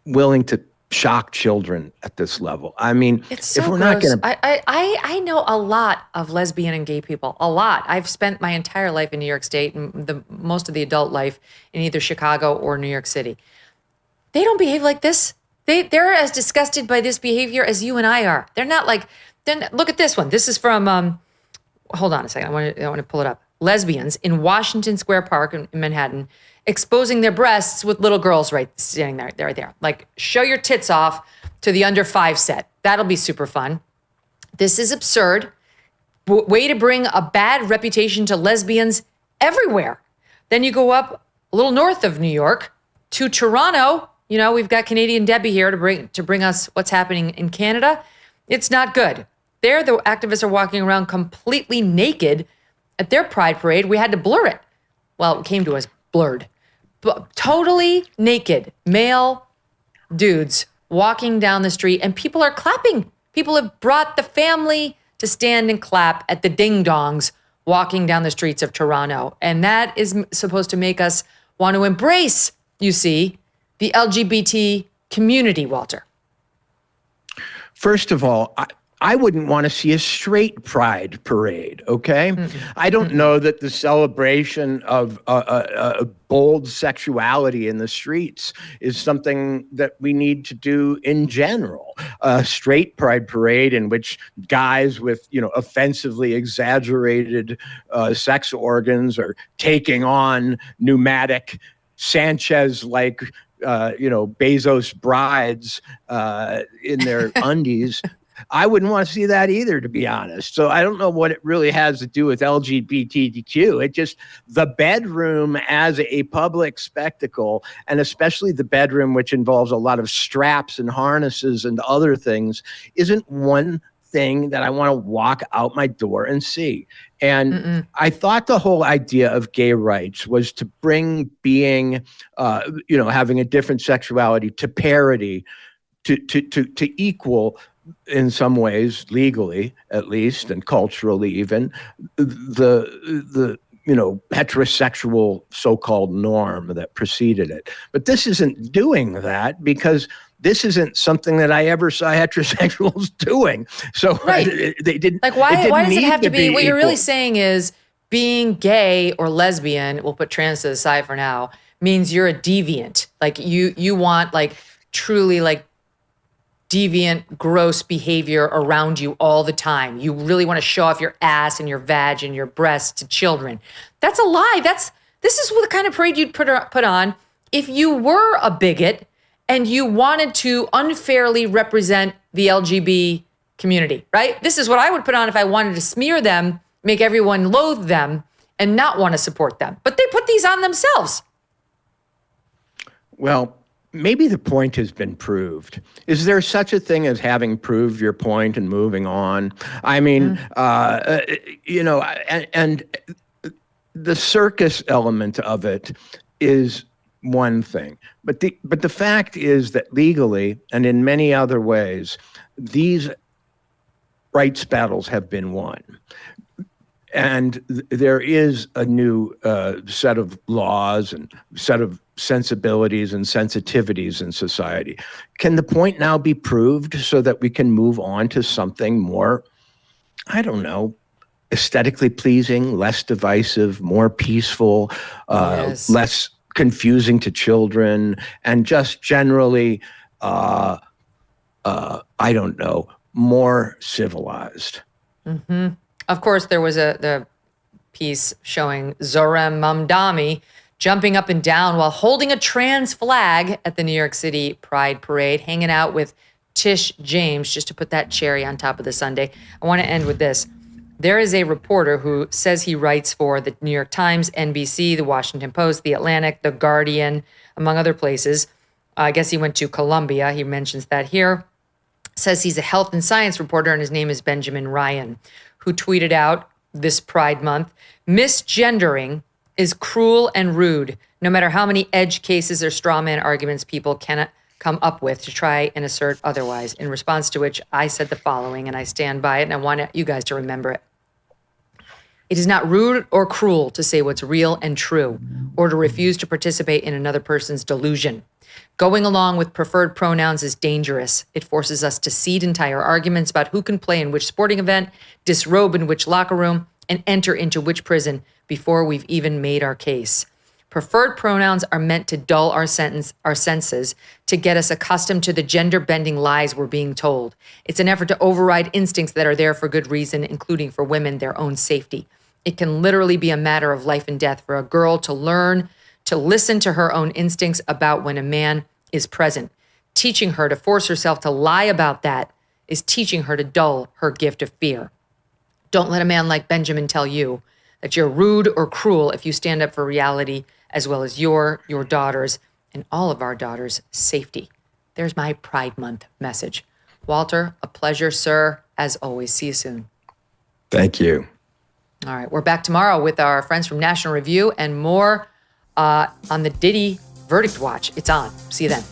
willing to shock children at this level. I mean, It's so if we're gross. not going to... I know a lot of lesbian and gay people, a lot. I've spent my entire life in New York State and most of the adult life in either Chicago or New York City. They don't behave like this. They're as disgusted by this behavior as you and I are. They're not like, then look at this one. This is from, hold on a second. I want to pull it up. Lesbians in Washington Square Park in Manhattan exposing their breasts with little girls standing there, right there. Like, show your tits off to the under 5 set. That'll be super fun. This is absurd. Way to bring a bad reputation to lesbians everywhere. Then you go up a little north of New York to Toronto. You know, we've got Canadian Debbie here to bring us what's happening in Canada. It's not good. There, the activists are walking around completely naked at their pride parade. We had to blur it. Well, it came to us blurred. But totally naked, male dudes walking down the street, and people are clapping. People have brought the family to stand and clap at the ding-dongs walking down the streets of Toronto. And that is supposed to make us want to embrace, you see, the LGBT community, Walter. First of all, I wouldn't want to see a straight pride parade, okay? I don't know that the celebration of bold sexuality in the streets is something that we need to do in general. A straight pride parade in which guys with, offensively exaggerated sex organs are taking on pneumatic Sanchez-like Bezos brides in their undies. I wouldn't want to see that either, to be honest. So I don't know what it really has to do with LGBTQ. It just, the bedroom as a public spectacle, and especially the bedroom, which involves a lot of straps and harnesses and other things, isn't one thing that I want to walk out my door and see. And I thought the whole idea of gay rights was to bring being, having a different sexuality to parity, to equal, in some ways, legally at least, and culturally even, the heterosexual so-called norm that preceded it. But this isn't doing that, because this isn't something that I ever saw heterosexuals doing. So they didn't. Like, why does it have to be? What you're equal. really saying is being gay or lesbian, we'll put trans to the side for now, means you're a deviant. Like you want like truly like deviant, gross behavior around you all the time. You really want to show off your ass and your vag and your breasts to children. That's a lie. This is what kind of parade you'd put on if you were a bigot and you wanted to unfairly represent the LGBT community, right? This is what I would put on if I wanted to smear them, make everyone loathe them, and not want to support them. But they put these on themselves. Well, maybe the point has been proved. Is there such a thing as having proved your point and moving on? I mean, and the circus element of it is one thing. But the fact is that legally and in many other ways, these rights battles have been won. And there is a new set of laws and set of sensibilities and sensitivities in society. Can the point now be proved so that we can move on to something more, I don't know, aesthetically pleasing, less divisive, more peaceful, less confusing to children, and just generally, I don't know, more civilized? Mm-hmm. Of course, there was the piece showing Zohran Mamdani jumping up and down while holding a trans flag at the New York City Pride Parade, hanging out with Tish James, just to put that cherry on top of the sundae. I want to end with this. There is a reporter who says he writes for the New York Times, NBC, the Washington Post, the Atlantic, the Guardian, among other places. I guess he went to Columbia. He mentions that here. Says he's a health and science reporter, and his name is Benjamin Ryan, who tweeted out this Pride Month, misgendering is cruel and rude, no matter how many edge cases or straw man arguments people cannot come up with to try and assert otherwise. In response to which I said the following, and I stand by it, and I want you guys to remember it. It is not rude or cruel to say what's real and true, or to refuse to participate in another person's delusion. Going along with preferred pronouns is dangerous. It forces us to cede entire arguments about who can play in which sporting event, disrobe in which locker room, and enter into which prison before we've even made our case. Preferred pronouns are meant to dull our senses, to get us accustomed to the gender-bending lies we're being told. It's an effort to override instincts that are there for good reason, including for women, their own safety. It can literally be a matter of life and death for a girl to learn to listen to her own instincts about when a man is present. Teaching her to force herself to lie about that is teaching her to dull her gift of fear. Don't let a man like Benjamin tell you that you're rude or cruel if you stand up for reality, as well as your daughters, and all of our daughters' safety. There's my Pride Month message. Walter, a pleasure, sir. As always, see you soon. Thank you. All right, we're back tomorrow with our friends from National Review and more on the Diddy Verdict Watch. It's on. See you then.